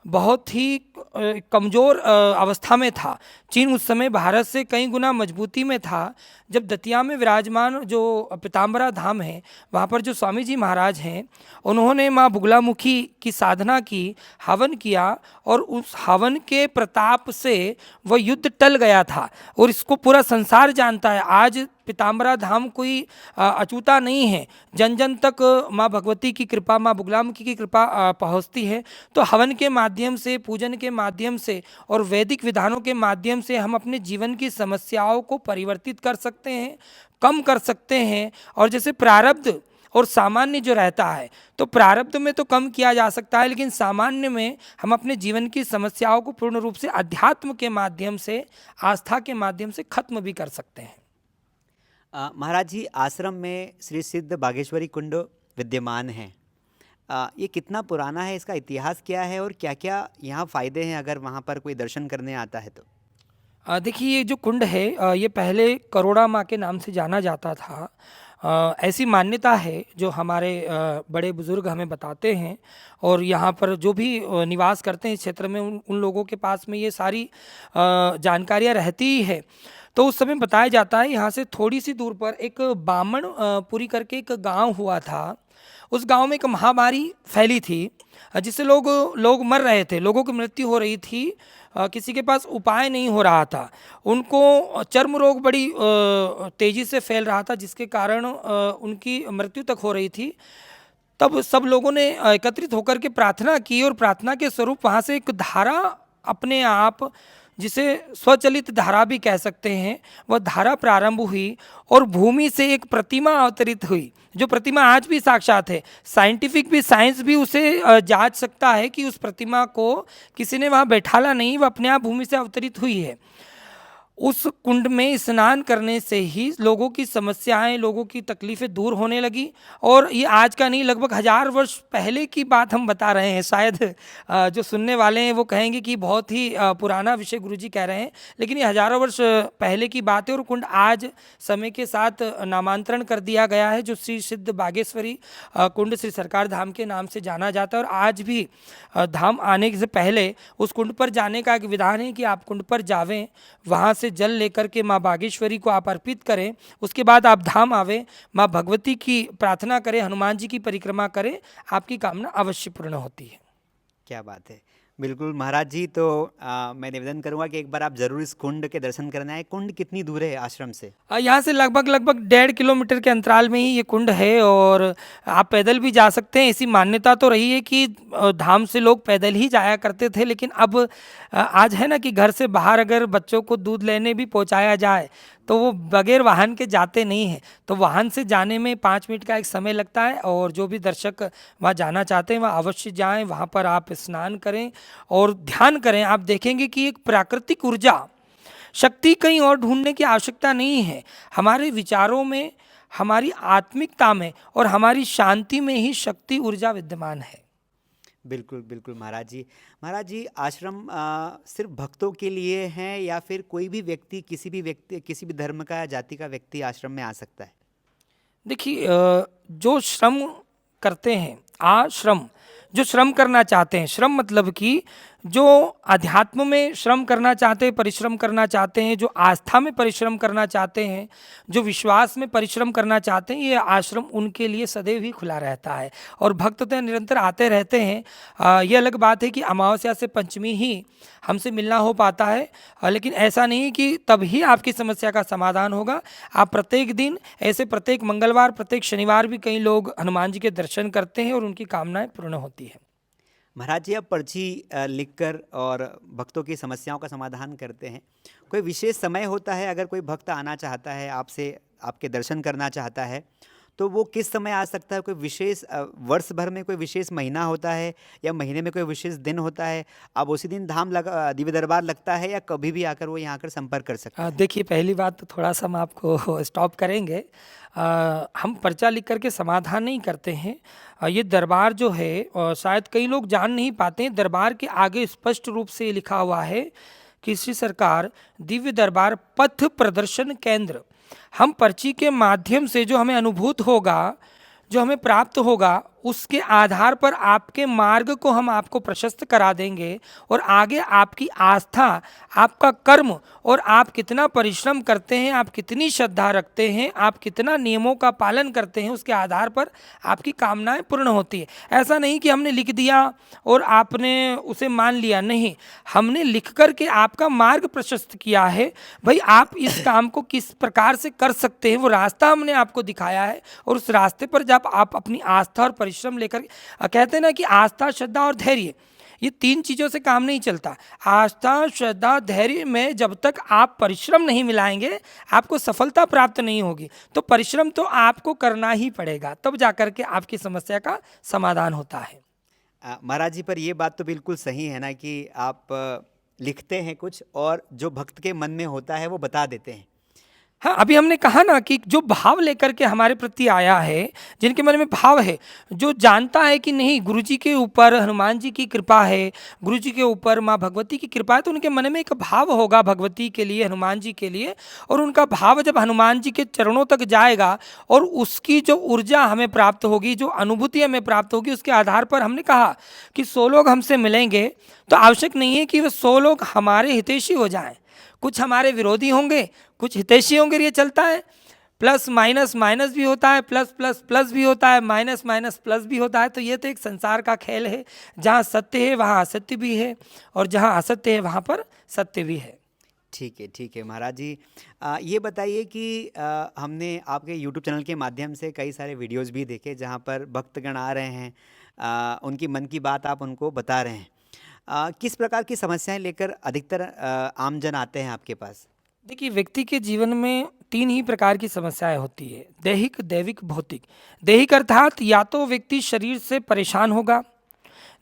Speaker 2: बहुत ही कमज़ोर अवस्था में था। चीन उस समय भारत से कई गुना मजबूती में था। जब दतिया में विराजमान जो पीताम्बरा धाम है, वहाँ पर जो स्वामी जी महाराज हैं, उन्होंने माँ बुगलामुखी की साधना की, हवन किया और उस हवन के प्रताप से वह युद्ध टल गया था। और इसको पूरा संसार जानता है। आज पीताम्बरा धाम कोई अछूता नहीं है। जन जन तक माँ भगवती की कृपा, माँ बुगलामुखी की कृपा पहुँचती है। तो हवन के माध्यम से, पूजन के माध्यम से और वैदिक विधानों के माध्यम से हम अपने जीवन की समस्याओं को परिवर्तित कर सकते हैं, कम कर सकते हैं। और जैसे प्रारब्ध और सामान्य जो रहता है, तो प्रारब्ध में तो कम किया जा सकता है, लेकिन सामान्य में हम अपने जीवन की समस्याओं को पूर्ण रूप से अध्यात्म के माध्यम से, आस्था के माध्यम से खत्म भी कर सकते हैं।
Speaker 1: महाराज जी, आश्रम में श्री सिद्ध बागेश्वरी कुंड विद्यमान है। ये कितना पुराना है, इसका इतिहास क्या है और क्या क्या यहाँ फ़ायदे हैं अगर वहाँ पर कोई दर्शन करने आता है तो?
Speaker 2: देखिए, ये जो कुंड है ये पहले करोड़ा माँ के नाम से जाना जाता था। ऐसी मान्यता है जो हमारे बड़े बुजुर्ग हमें बताते हैं। और यहाँ पर जो भी निवास करते हैं इस क्षेत्र में, उन लोगों के पास में ये सारी जानकारियाँ रहती ही है। तो उस समय बताया जाता है, यहाँ से थोड़ी सी दूर पर एक बामण पुरी करके एक गांव हुआ था। उस गांव में एक महामारी फैली थी, जिससे लोग मर रहे थे, लोगों की मृत्यु हो रही थी। किसी के पास उपाय नहीं हो रहा था। उनको चर्म रोग बड़ी तेज़ी से फैल रहा था, जिसके कारण उनकी मृत्यु तक हो रही थी। तब सब लोगों ने एकत्रित होकर के प्रार्थना की और प्रार्थना के स्वरूप वहाँ से एक धारा अपने आप, जिसे स्वचलित धारा भी कह सकते हैं, वह धारा प्रारंभ हुई और भूमि से एक प्रतिमा अवतरित हुई, जो प्रतिमा आज भी साक्षात है। साइंटिफिक भी, साइंस भी उसे जांच सकता है कि उस प्रतिमा को किसी ने वहाँ बैठाला नहीं, वह अपने आप भूमि से अवतरित हुई है। उस कुंड में स्नान करने से ही लोगों की समस्याएं, लोगों की तकलीफ़ें दूर होने लगी। और ये आज का नहीं, लगभग 1000 वर्ष पहले की बात हम बता रहे हैं। शायद जो सुनने वाले हैं वो कहेंगे कि बहुत ही पुराना विषय गुरुजी कह रहे हैं, लेकिन ये हज़ारों वर्ष पहले की बात है। और कुंड आज समय के साथ नामांतरण कर दिया गया है, जो श्री सिद्ध बागेश्वरी कुंड श्री सरकार धाम के नाम से जाना जाता है। और आज भी धाम आने से पहले उस कुंड पर जाने का एक विधान है कि आप कुंड पर जावें, वहाँ से जल लेकर के माँ बागेश्वरी को आप अर्पित करें, उसके बाद आप धाम आवें, माँ भगवती की प्रार्थना करें, हनुमान जी की परिक्रमा करें, आपकी कामना अवश्य पूर्ण होती है।
Speaker 1: क्या बात है। बिल्कुल महाराज जी, तो मैं निवेदन करूंगा कि एक बार आप ज़रूर इस कुंड के दर्शन करने आए। कुंड कितनी दूर है आश्रम से?
Speaker 2: यहाँ से लगभग 1.5 किलोमीटर के अंतराल में ही ये कुंड है। और आप पैदल भी जा सकते हैं। ऐसी मान्यता तो रही है कि धाम से लोग पैदल ही जाया करते थे, लेकिन अब आज है ना कि घर से बाहर अगर बच्चों को दूध लेने भी पहुँचाया जाए तो वो बगैर वाहन के जाते नहीं हैं। तो वाहन से जाने में 5 मिनट का एक समय लगता है। और जो भी दर्शक वहाँ जाना चाहते हैं वहाँ अवश्य जाएं। वहाँ पर आप स्नान करें और ध्यान करें। आप देखेंगे कि एक प्राकृतिक ऊर्जा, शक्ति कहीं और ढूंढने की आवश्यकता नहीं है। हमारे विचारों में, हमारी आत्मिकता में और हमारी शांति में ही शक्ति ऊर्जा विद्यमान है।
Speaker 1: बिल्कुल बिल्कुल महाराज जी। महाराज जी, आश्रम सिर्फ भक्तों के लिए हैं या फिर कोई भी व्यक्ति, किसी भी धर्म का या जाति का व्यक्ति आश्रम में आ सकता है?
Speaker 2: देखिए, जो श्रम करते हैं, आश्रम जो श्रम करना चाहते हैं, श्रम मतलब कि जो अध्यात्म में श्रम करना चाहते हैं, परिश्रम करना चाहते हैं, जो आस्था में परिश्रम करना चाहते हैं, जो विश्वास में परिश्रम करना चाहते हैं, ये आश्रम उनके लिए सदैव ही खुला रहता है। और भक्त तो निरंतर आते रहते हैं। ये अलग बात है कि अमावस्या से पंचमी ही हमसे मिलना हो पाता है, लेकिन ऐसा नहीं कि तभी आपकी समस्या का समाधान होगा। आप प्रत्येक दिन, ऐसे प्रत्येक मंगलवार, प्रत्येक शनिवार भी कई लोग हनुमान जी के दर्शन करते हैं और उनकी कामनाएं पूर्ण होती है।
Speaker 1: महाराज जी, आप पर्ची लिखकर और भक्तों की समस्याओं का समाधान करते हैं। कोई विशेष समय होता है अगर कोई भक्त आना चाहता है आपसे, आपके दर्शन करना चाहता है, तो वो किस समय आ सकता है? कोई विशेष वर्ष भर में कोई विशेष महीना होता है या महीने में कोई विशेष दिन होता है? अब उसी दिन धाम लगा, दिव्य दरबार लगता है, या कभी भी आकर वो यहाँ आकर संपर्क कर सकता है?
Speaker 2: देखिए, पहली बात तो थोड़ा सा हम आपको स्टॉप करेंगे। हम पर्चा लिख करके समाधान नहीं करते हैं। ये दरबार जो है, शायद कई लोग जान नहीं पाते हैं, दरबार के आगे स्पष्ट रूप से लिखा हुआ है कि श्री सरकार दिव्य दरबार पथ प्रदर्शन केंद्र। हम पर्ची के माध्यम से जो हमें अनुभूत होगा, जो हमें प्राप्त होगा, उसके आधार पर आपके मार्ग को हम आपको प्रशस्त करा देंगे और आगे आपकी आस्था, आपका कर्म और आप कितना परिश्रम करते हैं, आप कितनी श्रद्धा रखते हैं, आप कितना नियमों का पालन करते हैं, उसके आधार पर आपकी कामनाएं पूर्ण होती है। ऐसा नहीं कि हमने लिख दिया और आपने उसे मान लिया, नहीं, हमने लिख करके आपका मार्ग प्रशस्त किया है। भाई, आप इस काम को किस प्रकार से कर सकते हैं, वो रास्ता हमने आपको दिखाया है। और उस रास्ते पर जब आप अपनी आस्था और परिश्रम लेकर, कहते हैं ना कि आस्था, श्रद्धा और धैर्य, ये तीन चीज़ों से काम नहीं चलता। आस्था, श्रद्धा, धैर्य में जब तक आप परिश्रम नहीं मिलाएंगे, आपको सफलता प्राप्त नहीं होगी। तो परिश्रम तो आपको करना ही पड़ेगा, तब जाकर के आपकी समस्या का समाधान होता है।
Speaker 1: महाराज जी, पर ये बात तो बिल्कुल सही है ना कि आप लिखते हैं कुछ और जो भक्त के मन में होता है वो बता देते हैं।
Speaker 2: हाँ, अभी हमने कहा ना कि जो भाव लेकर के हमारे प्रति आया है, जिनके मन में भाव है, जो जानता है कि नहीं गुरुजी के ऊपर हनुमान जी की कृपा है, गुरुजी के ऊपर माँ भगवती की कृपा है, तो उनके मन में एक भाव होगा भगवती के लिए, हनुमान जी के लिए। और उनका भाव जब हनुमान जी के चरणों तक जाएगा और उसकी जो ऊर्जा हमें प्राप्त होगी, जो अनुभूति हमें प्राप्त होगी, उसके आधार पर हमने कहा कि 100 लोग हमसे मिलेंगे, तो आवश्यक नहीं है कि वो 100 लोग हमारे हितैषी हो जाएं। कुछ हमारे विरोधी होंगे, कुछ हितैषी होंगे, ये चलता है। प्लस माइनस माइनस भी होता है, प्लस प्लस प्लस भी होता है, माइनस माइनस प्लस भी होता है। तो ये तो एक संसार का खेल है। जहाँ सत्य है वहाँ असत्य भी है, और जहाँ असत्य है वहाँ पर सत्य भी है।
Speaker 1: ठीक है महाराज जी। ये बताइए कि हमने आपके YouTube चैनल के माध्यम से कई सारे वीडियोस भी देखे जहाँ पर भक्तगण आ रहे हैं, उनकी मन की बात आप उनको बता रहे हैं। किस प्रकार की समस्याएं लेकर अधिकतर आमजन आते हैं आपके पास?
Speaker 2: देखिए, व्यक्ति के जीवन में 3 ही प्रकार की समस्याएं होती है: दैहिक, दैविक, भौतिक। दैहिक अर्थात या तो व्यक्ति शरीर से परेशान होगा,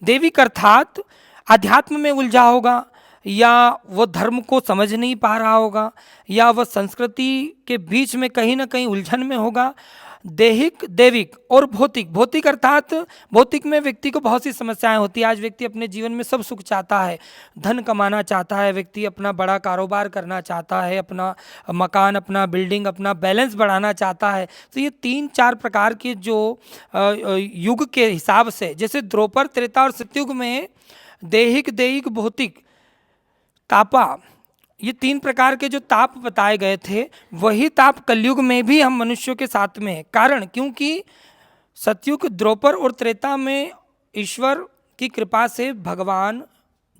Speaker 2: दैविक अर्थात अध्यात्म में उलझा होगा, या वह धर्म को समझ नहीं पा रहा होगा, या वह संस्कृति के बीच में कहीं ना कहीं उलझन में होगा। दैहिक, दैविक और भौतिक। भौतिक अर्थात भौतिक में व्यक्ति को बहुत सी समस्याएं होती है। आज व्यक्ति अपने जीवन में सब सुख चाहता है, धन कमाना चाहता है, व्यक्ति अपना बड़ा कारोबार करना चाहता है, अपना मकान, अपना बिल्डिंग, अपना बैलेंस बढ़ाना चाहता है। तो ये 3-4 प्रकार के जो युग के हिसाब से, जैसे द्वापर, त्रेता और सतयुग में दैहिक, दैहिक, भौतिक, तापा, ये 3 प्रकार के जो ताप बताए गए थे, वही ताप कलयुग में भी हम मनुष्यों के साथ में है। कारण, क्योंकि सतयुग, द्वापर और त्रेता में ईश्वर की कृपा से भगवान,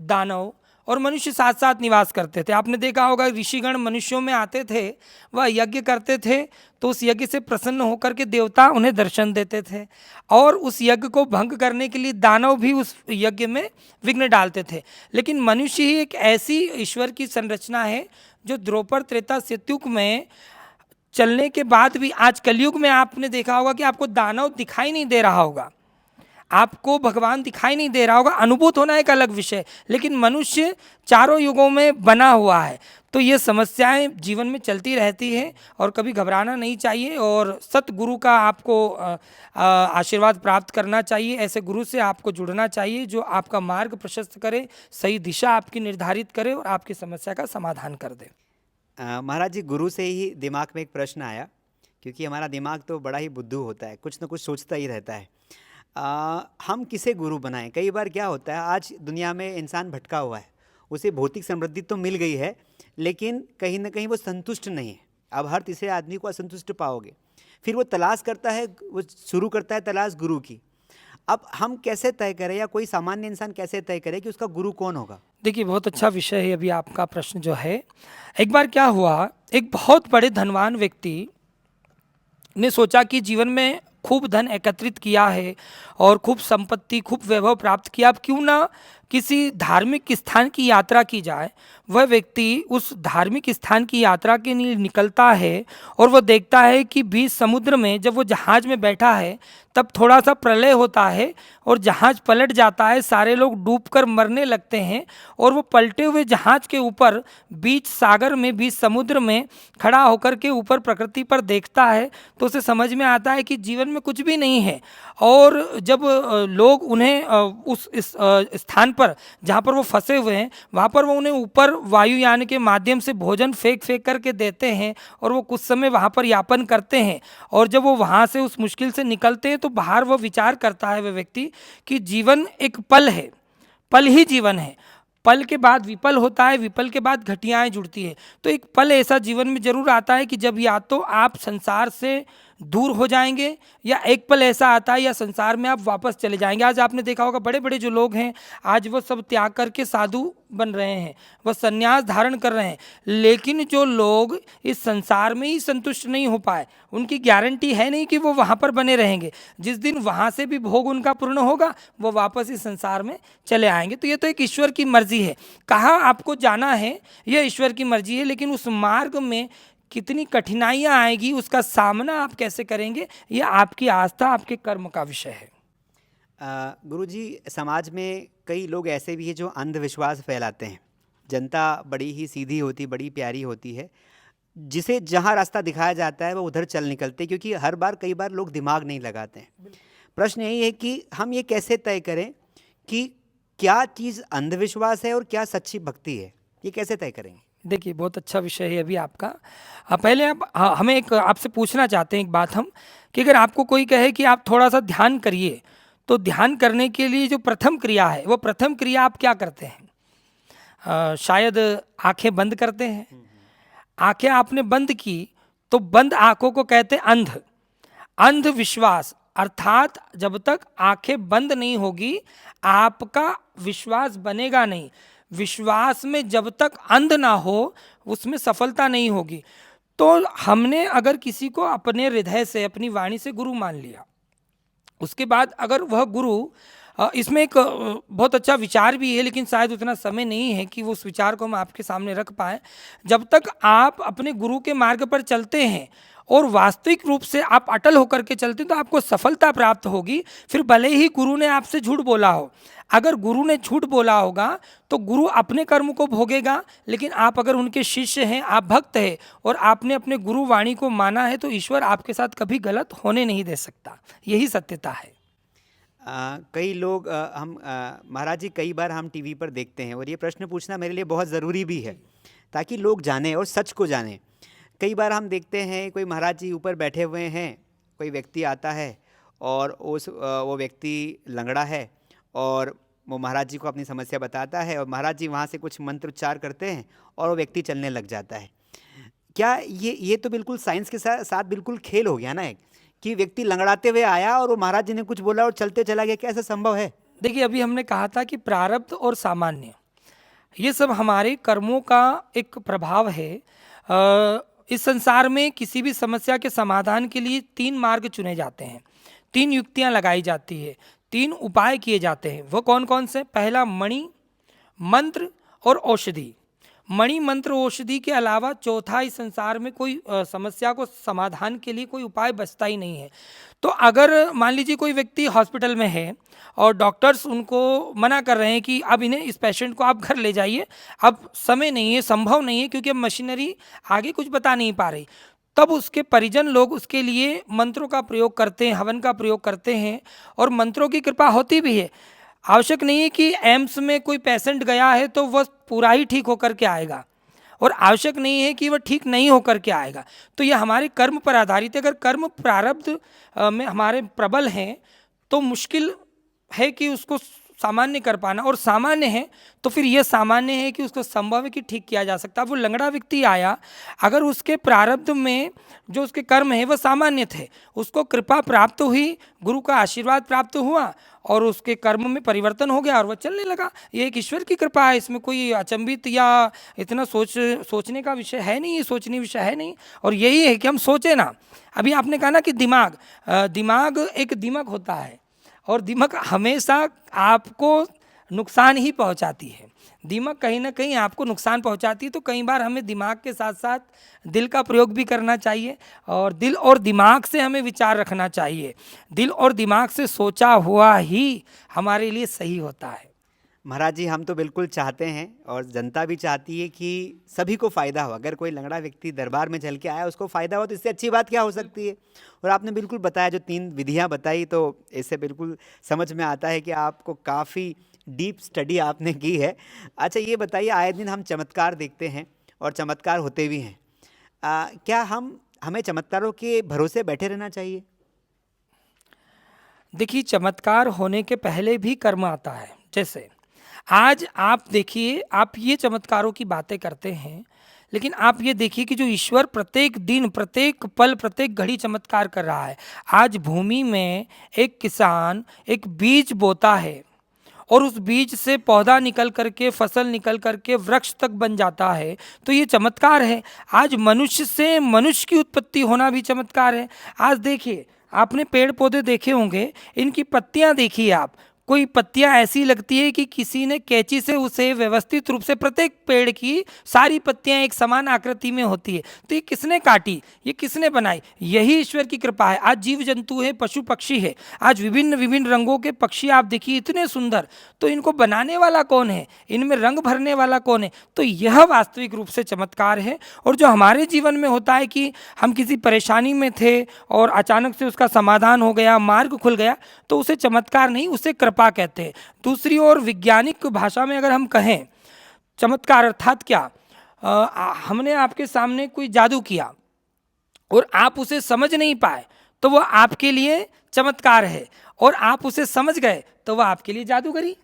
Speaker 2: दानव और मनुष्य साथ साथ निवास करते थे। आपने देखा होगा, ऋषिगण मनुष्यों में आते थे, वह यज्ञ करते थे, तो उस यज्ञ से प्रसन्न होकर के देवता उन्हें दर्शन देते थे, और उस यज्ञ को भंग करने के लिए दानव भी उस यज्ञ में विघ्न डालते थे। लेकिन मनुष्य ही एक ऐसी ईश्वर की संरचना है जो द्वापर, त्रेता, सतयुग में चलने के बाद भी आज कलयुग में आपने देखा होगा कि आपको दानव दिखाई नहीं दे रहा होगा, आपको भगवान दिखाई नहीं दे रहा होगा। अनुभूत होना एक अलग विषय, लेकिन मनुष्य चारों युगों में बना हुआ है। तो ये समस्याएं जीवन में चलती रहती हैं, और कभी घबराना नहीं चाहिए, और सतगुरु का आपको आशीर्वाद प्राप्त करना चाहिए। ऐसे गुरु से आपको जुड़ना चाहिए जो आपका मार्ग प्रशस्त करे, सही दिशा आपकी निर्धारित करे और आपकी समस्या का समाधान कर दे।
Speaker 1: महाराज जी, गुरु से ही दिमाग में एक प्रश्न आया, क्योंकि हमारा दिमाग तो बड़ा ही बुद्धू होता है, कुछ ना कुछ सोचता ही रहता है। हम किसे गुरु बनाएं? कई बार क्या होता है, आज दुनिया में इंसान भटका हुआ है, उसे भौतिक समृद्धि तो मिल गई है, लेकिन कहीं ना कहीं वो संतुष्ट नहीं है। अब हर तीसरे आदमी को असंतुष्ट पाओगे। फिर वो तलाश करता है, वो शुरू करता है तलाश गुरु की। अब हम कैसे तय करें, या कोई सामान्य इंसान कैसे तय करे कि उसका गुरु कौन होगा?
Speaker 2: देखिए, बहुत अच्छा विषय है अभी आपका प्रश्न जो है। एक बार क्या हुआ, एक बहुत बड़े धनवान व्यक्ति ने सोचा कि जीवन में खूब धन एकत्रित किया है और खूब संपत्ति, खूब वैभव प्राप्त किया, अब क्यों ना किसी धार्मिक स्थान की यात्रा की जाए। वह व्यक्ति उस धार्मिक स्थान की यात्रा के लिए निकलता है और वह देखता है कि बीच समुद्र में जब वो जहाज़ में बैठा है तब थोड़ा सा प्रलय होता है और जहाज़ पलट जाता है, सारे लोग डूबकर मरने लगते हैं और वो पलटे हुए जहाज़ के ऊपर बीच सागर में, बीच समुद्र में खड़ा होकर के ऊपर प्रकृति पर देखता है तो उसे समझ में आता है कि जीवन में कुछ भी नहीं है। और जब लोग उन्हें इस स्थान पर जहाँ पर वो फंसे हुए हैं वहाँ पर वो उन्हें ऊपर वायुयान के माध्यम से भोजन फेंक फेंक करके देते हैं और वो कुछ समय वहाँ पर यापन करते हैं। और जब वो वहाँ से उस मुश्किल से निकलते हैं तो बाहर वो विचार करता है वह व्यक्ति कि जीवन एक पल है, पल ही जीवन है। पल के बाद विपल होता है, विपल के बाद घटियाएं जुड़ती है। तो एक पल ऐसा जीवन में जरूर आता है कि जब या तो आप संसार से दूर हो जाएंगे, या एक पल ऐसा आता है या संसार में आप वापस चले जाएंगे। आज आपने देखा होगा बड़े बड़े जो लोग हैं आज वो सब त्याग करके साधु बन रहे हैं, वह संन्यास धारण कर रहे हैं। लेकिन जो लोग इस संसार में ही संतुष्ट नहीं हो पाए, उनकी गारंटी है नहीं कि वो वहाँ पर बने रहेंगे। जिस दिन वहाँ से भी भोग उनका पूर्ण होगा वो वापस इस संसार में चले आएंगे। तो ये तो एक ईश्वर की मर्जी है, कहाँ आपको जाना है यह ईश्वर की मर्जी है, लेकिन उस मार्ग में कितनी कठिनाइयाँ आएगी उसका सामना आप कैसे करेंगे, यह आपकी आस्था, आपके कर्म का विषय है।
Speaker 1: गुरुजी, समाज में कई लोग ऐसे भी हैं जो अंधविश्वास फैलाते हैं। जनता बड़ी ही सीधी होती, बड़ी प्यारी होती है, जिसे जहाँ रास्ता दिखाया जाता है वो उधर चल निकलते, क्योंकि हर बार कई बार लोग दिमाग नहीं लगाते हैं। प्रश्न यही है कि हम ये कैसे तय करें कि क्या चीज़ अंधविश्वास है और क्या सच्ची भक्ति है? ये कैसे तय करेंगे?
Speaker 2: देखिए, बहुत अच्छा विषय है अभी आपका। पहले आप हमें एक आपसे पूछना चाहते हैं एक बात हम, कि अगर आपको कोई कहे कि आप थोड़ा सा ध्यान करिए, तो ध्यान करने के लिए जो प्रथम क्रिया है वो प्रथम क्रिया आप क्या करते हैं? शायद आंखें बंद करते हैं। आंखें आपने बंद की तो बंद आंखों को कहते हैं अंधविश्वास। अर्थात जब तक आंखें बंद नहीं होगी आपका विश्वास बनेगा नहीं। विश्वास में जब तक अंध ना हो उसमें सफलता नहीं होगी। तो हमने अगर किसी को अपने हृदय से, अपनी वाणी से गुरु मान लिया, उसके बाद अगर वह गुरु, इसमें एक बहुत अच्छा विचार भी है, लेकिन शायद उतना समय नहीं है कि वो उस विचार को हम आपके सामने रख पाएँ। जब तक आप अपने गुरु के मार्ग पर चलते हैं और वास्तविक रूप से आप अटल होकर के चलते हैं तो आपको सफलता प्राप्त होगी। फिर भले ही गुरु ने आपसे झूठ बोला हो, अगर गुरु ने झूठ बोला होगा तो गुरु अपने कर्म को भोगेगा, लेकिन आप अगर उनके शिष्य हैं, आप भक्त हैं और आपने अपने गुरु वाणी को माना है तो ईश्वर आपके साथ कभी गलत होने नहीं दे सकता। यही सत्यता है।
Speaker 1: कई लोग महाराज जी, कई बार हम टीवी पर देखते हैं, और ये प्रश्न पूछना मेरे लिए बहुत ज़रूरी भी है ताकि लोग जानें और सच को जानें। कई बार हम देखते हैं कोई महाराज जी ऊपर बैठे हुए हैं, कोई व्यक्ति आता है और वो व्यक्ति लंगड़ा है और वो महाराज जी को अपनी समस्या बताता है और महाराज जी वहाँ से कुछ मंत्र उच्चार करते हैं और वो व्यक्ति चलने लग जाता है। क्या ये तो बिल्कुल साइंस के साथ बिल्कुल खेल हो गया ना, एक कि व्यक्ति लंगड़ाते हुए आया और वो महाराज जी ने कुछ बोला और चलते चला गया? कैसा संभव है?
Speaker 2: देखिए, अभी हमने कहा था कि प्रारब्ध और सामान्य ये सब हमारे कर्मों का एक प्रभाव है। इस संसार में किसी भी समस्या के समाधान के लिए 3 मार्ग चुने जाते हैं, 3 युक्तियां लगाई जाती है, 3 उपाय किए जाते हैं। वो कौन कौन से? पहला मणि, मंत्र और औषधि। मणि, मंत्र, औषधि के अलावा चौथा इस संसार में कोई समस्या को समाधान के लिए कोई उपाय बचता ही नहीं है। तो अगर मान लीजिए कोई व्यक्ति हॉस्पिटल में है और डॉक्टर्स उनको मना कर रहे हैं कि अब इन्हें, इस पेशेंट को आप घर ले जाइए, अब समय नहीं है, संभव नहीं है, क्योंकि अब मशीनरी आगे कुछ बता नहीं पा रही, तब उसके परिजन लोग उसके लिए मंत्रों का प्रयोग करते हैं, हवन का प्रयोग करते हैं और मंत्रों की कृपा होती भी है। आवश्यक नहीं है कि एम्स में कोई पेशेंट गया है तो वह पूरा ही ठीक होकर के आएगा, और आवश्यक नहीं है कि वह ठीक नहीं होकर के आएगा। तो यह हमारे कर्म पर आधारित है। अगर कर्म प्रारब्ध में हमारे प्रबल हैं तो मुश्किल है कि उसको सामान्य कर पाना, और सामान्य है तो फिर यह सामान्य है कि उसको संभव है कि ठीक किया जा सकता है। वो लंगड़ा व्यक्ति आया, अगर उसके प्रारब्ध में जो उसके कर्म है वह सामान्य थे, उसको कृपा प्राप्त हुई, गुरु का आशीर्वाद प्राप्त हुआ और उसके कर्म में परिवर्तन हो गया और वह चलने लगा। ये एक ईश्वर की कृपा है, इसमें कोई अचंभित या इतना सोचने का विषय है नहीं, सोचने विषय है नहीं। और यही है कि हम सोचें ना। अभी आपने कहा ना कि दिमाग एक दीमक होता है, और दीमक हमेशा आपको नुकसान ही पहुंचाती है। दीमक कहीं ना कहीं आपको नुकसान पहुंचाती है, तो कई बार हमें दिमाग के साथ साथ दिल का प्रयोग भी करना चाहिए, और दिल और दिमाग से हमें विचार रखना चाहिए। दिल और दिमाग से सोचा हुआ ही हमारे लिए सही होता है।
Speaker 1: महाराज जी, हम तो बिल्कुल चाहते हैं और जनता भी चाहती है कि सभी को फ़ायदा हो। अगर कोई लंगड़ा व्यक्ति दरबार में चल के आया, उसको फ़ायदा हो, तो इससे अच्छी बात क्या हो सकती है। और आपने बिल्कुल बताया, जो 3 विधियां बताई, तो इससे बिल्कुल समझ में आता है कि आपको काफ़ी डीप स्टडी आपने की है। अच्छा, ये बताइए, आए दिन हम चमत्कार देखते हैं और चमत्कार होते भी हैं। क्या हमें चमत्कारों के भरोसे बैठे रहना चाहिए?
Speaker 2: देखिए, चमत्कार होने के पहले भी कर्म आता है। जैसे आज आप देखिए, आप ये चमत्कारों की बातें करते हैं, लेकिन आप ये देखिए कि जो ईश्वर प्रत्येक दिन, प्रत्येक पल, प्रत्येक घड़ी चमत्कार कर रहा है। आज भूमि में एक किसान एक बीज बोता है और उस बीज से पौधा निकल करके, फसल निकल करके वृक्ष तक बन जाता है, तो ये चमत्कार है। आज मनुष्य से मनुष्य की उत्पत्ति होना भी चमत्कार है। आज देखिए, आपने पेड़ पौधे देखे होंगे, इनकी पत्तियां देखिए आप, कोई पत्तियां ऐसी लगती है कि किसी ने कैंची से उसे व्यवस्थित रूप से, प्रत्येक पेड़ की सारी पत्तियां एक समान आकृति में होती है, तो ये किसने काटी, ये किसने बनाई? यही ईश्वर की कृपा है। आज जीव जंतु है, पशु पक्षी है, आज विभिन्न विभिन्न रंगों के पक्षी आप देखिए, इतने सुंदर, तो इनको बनाने वाला कौन है, इनमें रंग भरने वाला कौन है? तो यह वास्तविक रूप से चमत्कार है। और जो हमारे जीवन में होता है कि हम किसी परेशानी में थे और अचानक से उसका समाधान हो गया, मार्ग खुल गया, तो उसे चमत्कार नहीं, उसे कृपा कहते हैं। दूसरी ओर वैज्ञानिक भाषा में अगर हम कहें, चमत्कार अर्थात क्या? हमने आपके सामने कोई जादू किया और आप उसे समझ नहीं पाए, तो वह आपके लिए चमत्कार है, और आप उसे समझ गए तो वह आपके लिए जादूगरी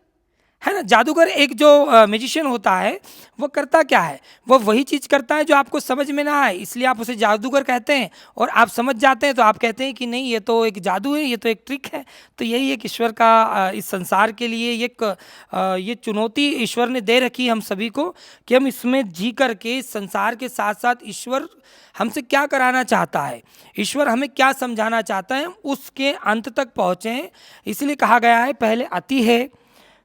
Speaker 2: है ना। जादूगर एक जो मैजिशियन होता है, वो करता क्या है? वो वही चीज़ करता है जो आपको समझ में ना आए, इसलिए आप उसे जादूगर कहते हैं, और आप समझ जाते हैं तो आप कहते हैं कि नहीं, ये तो एक जादू है, ये तो एक ट्रिक है। तो यही एक ईश्वर का इस संसार के लिए ये चुनौती ईश्वर ने दे रखी हम सभी को, कि हम इसमें जी करके, इस संसार के साथ साथ ईश्वर हमसे क्या कराना चाहता है, ईश्वर हमें क्या समझाना चाहता है, उसके अंत तक पहुँचें। इसलिए कहा गया है, पहले अति है,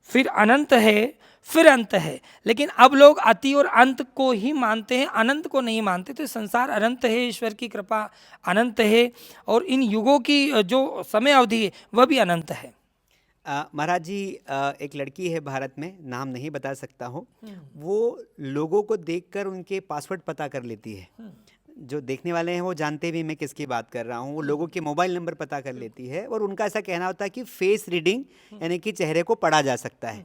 Speaker 2: फिर अनंत है, फिर अंत है। लेकिन अब लोग अति और अंत को ही मानते हैं, अनंत को नहीं मानते। तो संसार अनंत है, ईश्वर की कृपा अनंत है, और इन युगों की जो समय अवधि है वह भी अनंत है।
Speaker 1: महाराज जी, एक लड़की है भारत में, नाम नहीं बता सकता हूँ, वो लोगों को देखकर उनके पासवर्ड पता कर लेती है। जो देखने वाले हैं वो जानते भी मैं किसकी बात कर रहा हूँ। वो लोगों के मोबाइल नंबर पता कर लेती है, और उनका ऐसा कहना होता है कि फेस रीडिंग, यानी कि चेहरे को पढ़ा जा सकता है।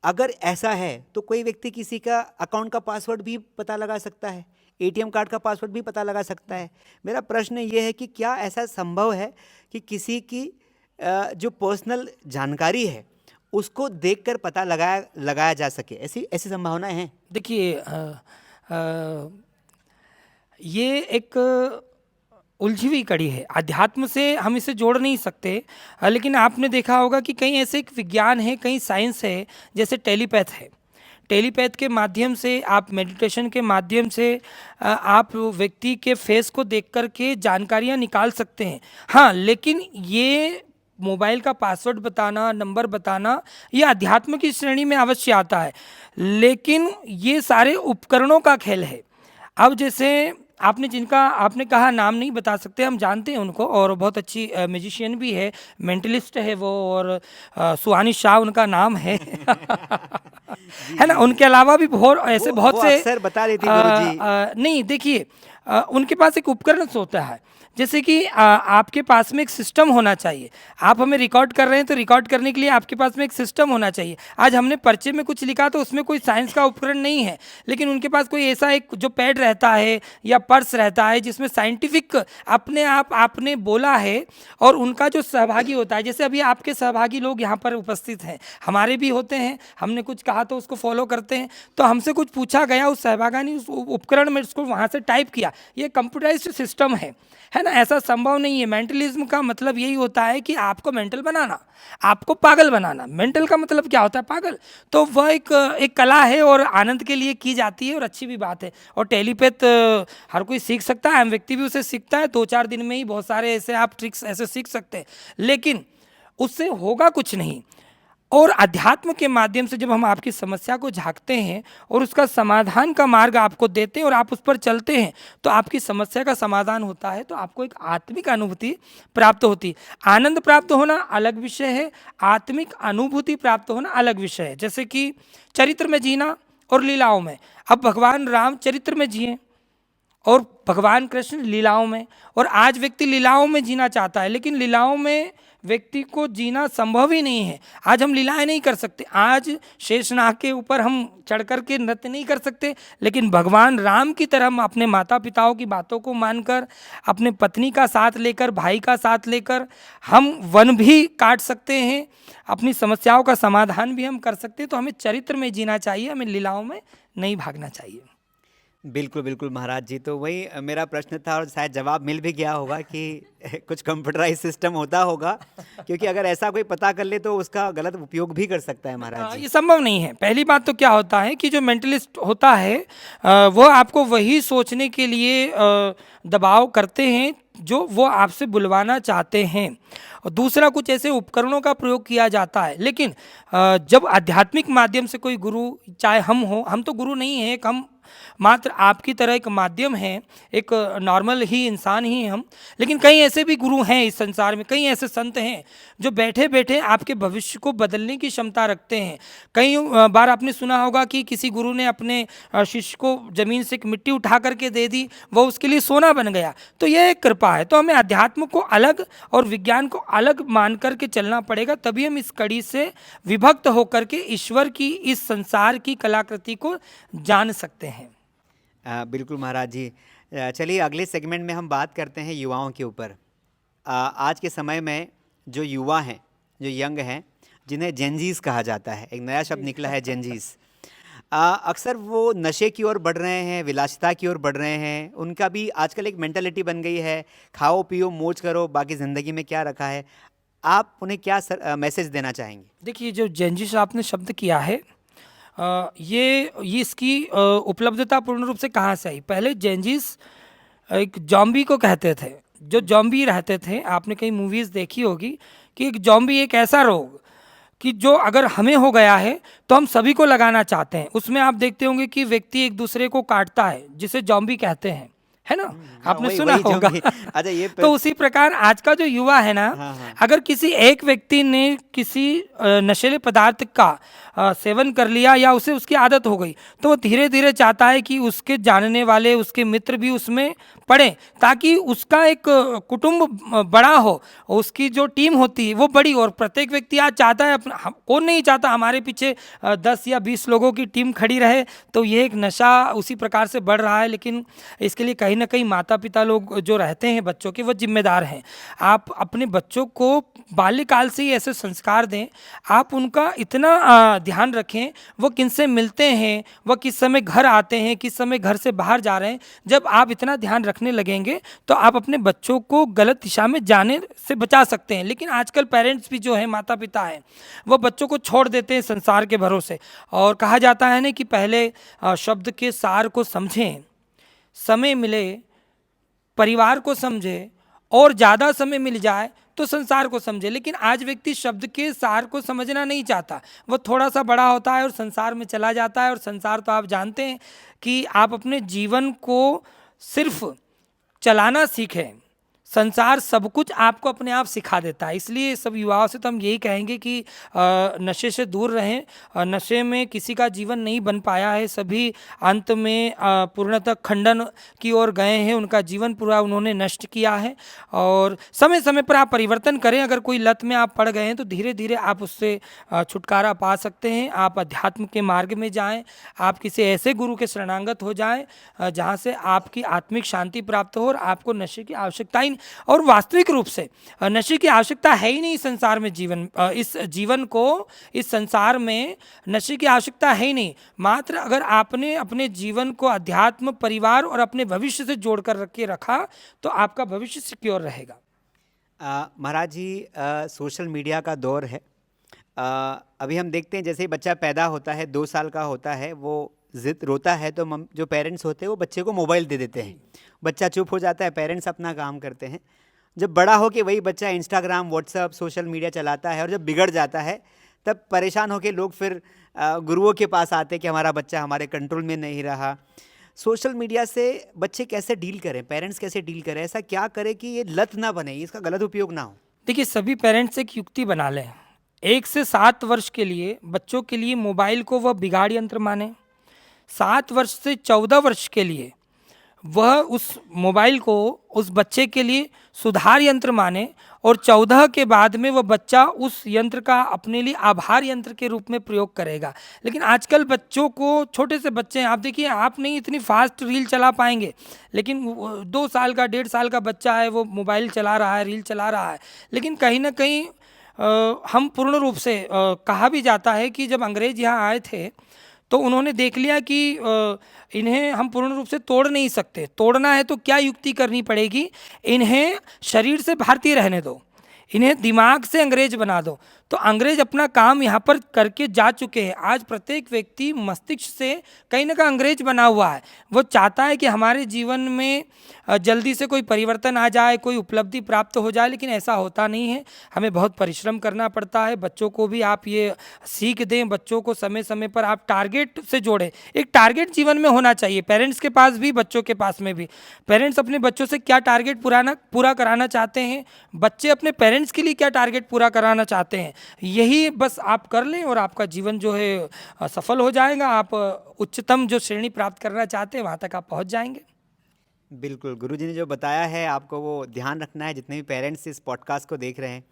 Speaker 1: अगर ऐसा है तो कोई व्यक्ति किसी का अकाउंट का पासवर्ड भी पता लगा सकता है, एटीएम कार्ड का पासवर्ड भी पता लगा सकता है। मेरा प्रश्न ये है कि क्या ऐसा संभव है कि किसी की जो पर्सनल जानकारी है उसको देखकर पता लगाया जा सके? ऐसी संभावना है?
Speaker 2: देखिए, ये एक उलझी हुई कड़ी है, अध्यात्म से हम इसे जोड़ नहीं सकते। लेकिन आपने देखा होगा कि कई ऐसे एक विज्ञान है, कई साइंस है, जैसे टेलीपैथ है। टेलीपैथ के माध्यम से, आप मेडिटेशन के माध्यम से आप व्यक्ति के फेस को देख कर के जानकारियाँ निकाल सकते हैं। हाँ, लेकिन ये मोबाइल का पासवर्ड बताना, नंबर बताना, ये अध्यात्म की श्रेणी में अवश्य आता है, लेकिन ये सारे उपकरणों का खेल है। अब जैसे आपने कहा नाम नहीं बता सकते, हम जानते हैं उनको, और बहुत अच्छी म्यूजिशियन भी है, मेंटलिस्ट है वो, और सुहानी शाह उनका नाम है है ना। उनके अलावा भी बहुत
Speaker 1: वो
Speaker 2: से
Speaker 1: अक्सर बता देती गुरुजी।
Speaker 2: नहीं, देखिए, उनके पास एक उपकरण होता है जैसे कि आपके पास में एक सिस्टम होना चाहिए। आप हमें रिकॉर्ड कर रहे हैं तो रिकॉर्ड करने के लिए आपके पास में एक सिस्टम होना चाहिए। आज हमने पर्चे में कुछ लिखा तो उसमें कोई साइंस का उपकरण नहीं है, लेकिन उनके पास कोई ऐसा एक जो पैड रहता है या पर्स रहता है जिसमें साइंटिफिक अपने आप आपने बोला है और उनका जो सहभागी होता है, जैसे अभी आपके सहभागी लोग यहाँ पर उपस्थित हैं, हमारे भी होते हैं, हमने कुछ कहा तो उसको फॉलो करते हैं, तो हमसे कुछ पूछा गया, उस सहभागी ने उस उपकरण में उसको वहाँ से टाइप किया, ये कंप्यूटराइज्ड सिस्टम है ना। ऐसा संभव नहीं है। मेंटलिज्म का मतलब यही होता है कि आपको मेंटल बनाना, आपको पागल बनाना। मेंटल का मतलब क्या होता है? पागल। तो वह एक कला है और आनंद के लिए की जाती है और अच्छी भी बात है। और टेलीपैथ हर कोई सीख सकता है, आम व्यक्ति भी उसे सीखता है, 2-4 दिन में ही बहुत सारे ऐसे आप ट्रिक्स ऐसे सीख सकते हैं, लेकिन उससे होगा कुछ नहीं। और अध्यात्म के माध्यम से जब हम आपकी समस्या को झांकते हैं और उसका समाधान का मार्ग आपको देते हैं और आप उस पर चलते हैं, तो आपकी समस्या का समाधान होता है, तो आपको एक आत्मिक अनुभूति प्राप्त होती है। आनंद प्राप्त होना अलग विषय है, आत्मिक अनुभूति प्राप्त होना अलग विषय है। जैसे कि चरित्र में जीना और लीलाओं में। अब भगवान राम चरित्र में जिए और भगवान कृष्ण लीलाओं में, और आज व्यक्ति लीलाओं में जीना चाहता है, लेकिन लीलाओं में व्यक्ति को जीना संभव ही नहीं है। आज हम लीलाएं नहीं कर सकते, आज शेषनाग के ऊपर हम चढ़ कर के नृत्य नहीं कर सकते, लेकिन भगवान राम की तरह हम अपने माता पिताओं की बातों को मानकर, अपने पत्नी का साथ लेकर, भाई का साथ लेकर हम वन भी काट सकते हैं, अपनी समस्याओं का समाधान भी हम कर सकते हैं। तो हमें चरित्र में जीना चाहिए, हमें लीलाओं में नहीं भागना चाहिए।
Speaker 1: बिल्कुल, बिल्कुल महाराज जी। तो वही मेरा प्रश्न था और शायद जवाब मिल भी गया होगा कि कुछ कंप्यूटराइज सिस्टम होता होगा, क्योंकि अगर ऐसा कोई पता कर ले तो उसका गलत उपयोग भी कर सकता है महाराज जी।
Speaker 2: ये संभव नहीं है। पहली बात तो क्या होता है कि जो मेंटलिस्ट होता है वो आपको वही सोचने के लिए दबाव करते हैं जो वो आपसे बुलवाना चाहते हैं, और दूसरा कुछ ऐसे उपकरणों का प्रयोग किया जाता है। लेकिन जब आध्यात्मिक माध्यम से कोई गुरु, चाहे हम हो, हम तो गुरु नहीं हैं, एक हम मात्र आपकी तरह एक माध्यम हैं, एक नॉर्मल ही इंसान ही हैं हम, लेकिन कई ऐसे भी गुरु हैं इस संसार में, कई ऐसे संत हैं जो बैठे बैठे आपके भविष्य को बदलने की क्षमता रखते हैं। कई बार आपने सुना होगा कि किसी गुरु ने अपने शिष्य को जमीन से एक मिट्टी उठा करके दे दी, वह उसके लिए सोना बन गया। तो यह एक कृपा है। तो हमें अध्यात्म को अलग और विज्ञान को अलग मान करके चलना पड़ेगा, तभी हम इस कड़ी से विभक्त होकर के ईश्वर की इस संसार की कलाकृति को जान सकते हैं।
Speaker 1: बिल्कुल महाराज जी। चलिए अगले सेगमेंट में हम बात करते हैं युवाओं के ऊपर। आज के समय में जो युवा हैं, जो यंग हैं, जिन्हें जेनजीज कहा जाता है, एक नया शब्द निकला है जेनजीज, अक्सर वो नशे की ओर बढ़ रहे हैं, विलासिता की ओर बढ़ रहे हैं। उनका भी आजकल एक मेंटालिटी बन गई है, खाओ पियो मौज करो, बाकी ज़िंदगी में क्या रखा है। आप उन्हें क्या मैसेज देना चाहेंगे?
Speaker 2: देखिए, जो जेनजीस आपने शब्द किया है, ये इसकी उपलब्धता पूर्ण रूप से कहाँ से आई? पहले जेनजीस एक जॉम्बी को कहते थे। जो जॉम्बी रहते थे, आपने कई मूवीज़ देखी होगी कि एक जॉम्बी एक ऐसा रोग कि जो अगर हमें हो गया है तो हम सभी को लगाना चाहते हैं। उसमें आप देखते होंगे कि व्यक्ति एक दूसरे को काटता है, जिसे जॉम्बी कहते हैं, है ना? आपने सुना होगा।
Speaker 1: अच्छा, ये
Speaker 2: तो उसी प्रकार आज का जो युवा है ना, अगर किसी एक व्यक्ति ने किसी नशीले पदार्थ का सेवन कर लिया या उसे उसकी आदत हो गई, तो वो धीरे धीरे चाहता है कि उसके जानने वाले, उसके मित्र भी उसमें पड़े, ताकि उसका एक कुटुंब बड़ा हो, उसकी जो टीम होती है वो बड़ी। और प्रत्येक व्यक्ति आज चाहता है, कौन नहीं चाहता हमारे पीछे 10 या 20 लोगों की टीम खड़ी रहे। तो ये एक नशा उसी प्रकार से बढ़ रहा है, लेकिन इसके लिए कहीं ना कहीं माता पिता लोग जो रहते हैं बच्चों के, वो जिम्मेदार हैं। आप अपने बच्चों को बाल्यकाल से ही ऐसे संस्कार दें, आप उनका इतना ध्यान रखें, वो किनसे मिलते हैं, वो किस समय घर आते हैं, किस समय घर से बाहर जा रहे हैं। जब आप इतना ध्यान रखने लगेंगे तो आप अपने बच्चों को गलत दिशा में जाने से बचा सकते हैं। लेकिन आजकल पेरेंट्स भी जो हैं, माता पिता हैं, वो बच्चों को छोड़ देते हैं संसार के भरोसे। और कहा जाता है ना कि पहले शब्द के सार को समझें, समय मिले परिवार को समझे, और ज़्यादा समय मिल जाए तो संसार को समझे। लेकिन आज व्यक्ति शब्द के सार को समझना नहीं चाहता, वो थोड़ा सा बड़ा होता है और संसार में चला जाता है। और संसार तो आप जानते हैं कि आप अपने जीवन को सिर्फ चलाना सीखें, संसार सब कुछ आपको अपने आप सिखा देता है। इसलिए सब युवाओं से तो हम यही कहेंगे कि नशे से दूर रहें। नशे में किसी का जीवन नहीं बन पाया है, सभी अंत में पूर्णतः खंडन की ओर गए हैं, उनका जीवन पूरा उन्होंने नष्ट किया है। और समय समय पर आप परिवर्तन करें। अगर कोई लत में आप पड़ गए हैं तो धीरे धीरे आप उससे छुटकारा पा सकते हैं। आप अध्यात्म के मार्ग में जाएं, आप किसी ऐसे गुरु के शरणागत हो जाएं जहां से आपकी आत्मिक शांति प्राप्त हो और आपको नशे की आवश्यकता ही, और वास्तविक रूप से नशे की आवश्यकता है ही नहीं संसार में। इस जीवन को, इस संसार में नशे की आवश्यकता है ही नहीं। मात्र अगर आपने अपने जीवन को अध्यात्म, परिवार और अपने भविष्य से जोड़कर रखा तो आपका भविष्य सिक्योर रहेगा।
Speaker 1: महाराज जी, सोशल मीडिया का दौर है। अभी हम देखते हैं जैसे ही बच्चा पैदा होता है, 2 साल का होता है, वो जिद रोता है तो जो पेरेंट्स होते हैं वो बच्चे को मोबाइल दे देते हैं। बच्चा चुप हो जाता है, पेरेंट्स अपना काम करते हैं। जब बड़ा हो के वही बच्चा इंस्टाग्राम, व्हाट्सएप, सोशल मीडिया चलाता है और जब बिगड़ जाता है तब परेशान होकर लोग फिर गुरुओं के पास आते हैं कि हमारा बच्चा हमारे कंट्रोल में नहीं रहा। सोशल मीडिया से बच्चे कैसे डील करें, पेरेंट्स कैसे डील करें, ऐसा क्या करें कि ये लत ना बने, इसका गलत उपयोग ना हो?
Speaker 2: देखिए, सभी पेरेंट्स एक युक्ति बना लें। 1 से 7 वर्ष के लिए बच्चों के लिए मोबाइल को वह बिगाड़ यंत्र माने। 7 वर्ष से 14 वर्ष के लिए वह उस मोबाइल को उस बच्चे के लिए सुधार यंत्र माने, और 14 के बाद में वह बच्चा उस यंत्र का अपने लिए आभार यंत्र के रूप में प्रयोग करेगा। लेकिन आजकल बच्चों को, छोटे से बच्चे हैं, आप देखिए, आप नहीं इतनी फास्ट रील चला पाएंगे, लेकिन 2 साल का, 1.5 साल का बच्चा है, वो मोबाइल चला रहा है, रील चला रहा है। लेकिन कहीं ना कहीं हम पूर्ण रूप से, कहा भी जाता है कि जब अंग्रेज यहाँ आए थे तो उन्होंने देख लिया कि इन्हें हम पूर्ण रूप से तोड़ नहीं सकते। तोड़ना है तो क्या युक्ति करनी पड़ेगी? इन्हें शरीर से भारतीय रहने दो, इन्हें दिमाग से अंग्रेज बना दो। तो अंग्रेज अपना काम यहाँ पर करके जा चुके हैं। आज प्रत्येक व्यक्ति मस्तिष्क से कहीं ना कहीं अंग्रेज बना हुआ है। वो चाहता है कि हमारे जीवन में जल्दी से कोई परिवर्तन आ जाए, कोई उपलब्धि प्राप्त हो जाए, लेकिन ऐसा होता नहीं है। हमें बहुत परिश्रम करना पड़ता है। बच्चों को भी आप ये सीख दें, बच्चों को समय समय पर आप टारगेट से जोड़ें। एक टारगेट जीवन में होना चाहिए, पेरेंट्स के पास भी, बच्चों के पास में भी। पेरेंट्स अपने बच्चों से क्या टारगेट पूरा कराना चाहते हैं, बच्चे अपने पेरेंट्स के लिए क्या टारगेट पूरा कराना चाहते हैं, यही बस आप कर लें और आपका जीवन जो है सफल हो जाएगा। आप उच्चतम जो श्रेणी प्राप्त करना चाहते हैं वहाँ तक आप पहुँच जाएंगे।
Speaker 1: बिल्कुल, गुरुजी ने जो बताया है आपको वो ध्यान रखना है, जितने भी पेरेंट्स इस पॉडकास्ट को देख रहे हैं।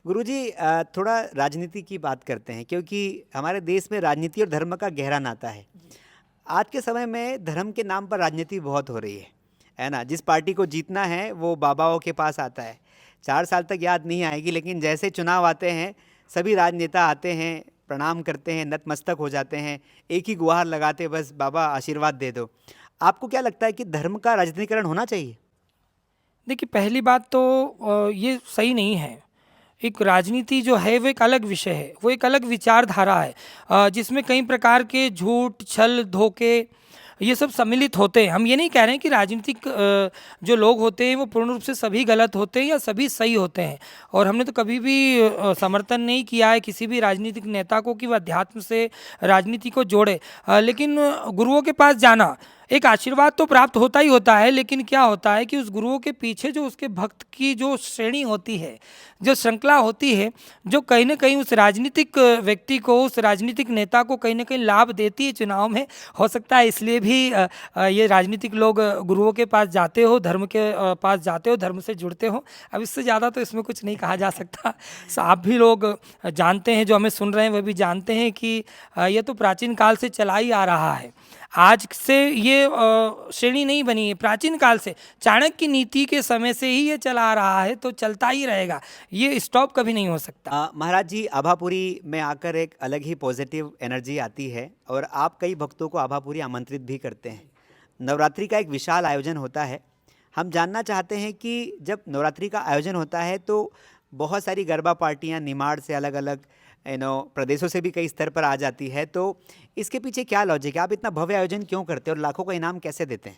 Speaker 1: गुरुजी, थोड़ा राजनीति की बात करते हैं, क्योंकि हमारे देश में राजनीति और धर्म का गहरा नाता है। आज के समय में धर्म के नाम पर राजनीति बहुत हो रही है ना? जिस पार्टी को जीतना है वो बाबाओं के पास आता है। 4 साल तक याद नहीं आएगी, लेकिन जैसे चुनाव आते हैं सभी राजनेता आते हैं, प्रणाम करते हैं, नतमस्तक हो जाते हैं, एक ही गुहार लगाते, बस बाबा आशीर्वाद दे दो। आपको क्या लगता है कि धर्म का राजनीतिकरण होना चाहिए?
Speaker 2: देखिए, पहली बात तो ये सही नहीं है। एक राजनीति जो है वो एक अलग विषय है, वो एक अलग विचारधारा है जिसमें कई प्रकार के झूठ, छल, धोखे ये सब सम्मिलित होते हैं। हम ये नहीं कह रहे हैं कि राजनीतिक जो लोग होते हैं वो पूर्ण रूप से सभी गलत होते हैं या सभी सही होते हैं, और हमने तो कभी भी समर्थन नहीं किया है किसी भी राजनीतिक नेता को कि वह अध्यात्म से राजनीति को जोड़े। लेकिन गुरुओं के पास जाना, एक आशीर्वाद तो प्राप्त होता ही होता है, लेकिन क्या होता है कि उस गुरुओं के पीछे जो उसके भक्त की जो श्रेणी होती है, जो श्रृंखला होती है, जो कहीं ना कहीं उस राजनीतिक व्यक्ति को, उस राजनीतिक नेता को कहीं ना कहीं लाभ देती है चुनाव में। हो सकता है इसलिए भी ये राजनीतिक लोग गुरुओं के पास जाते हो, धर्म के पास जाते हो, धर्म से जुड़ते हो। अब इससे ज़्यादा तो इसमें कुछ नहीं कहा जा सकता। सो आप भी लोग जानते हैं, जो हमें सुन रहे हैं वह भी जानते हैं कि यह तो प्राचीन काल से चला ही आ रहा है। आज से ये श्रेणी नहीं बनी है, प्राचीन काल से, चाणक्य नीति के समय से ही ये चला आ रहा है, तो चलता ही रहेगा, ये स्टॉप कभी नहीं हो सकता।
Speaker 1: महाराज जी, आभापुरी में आकर एक अलग ही पॉजिटिव एनर्जी आती है और आप कई भक्तों को आभापुरी आमंत्रित भी करते हैं। नवरात्रि का एक विशाल आयोजन होता है। हम जानना चाहते हैं कि जब नवरात्रि का आयोजन होता है तो बहुत सारी गरबा पार्टियां निमाड़ से, अलग अलग प्रदेशों से भी कई स्तर पर आ जाती है, तो इसके पीछे क्या लॉजिक है? आप इतना भव्य आयोजन क्यों करते हैं और लाखों का इनाम कैसे देते हैं?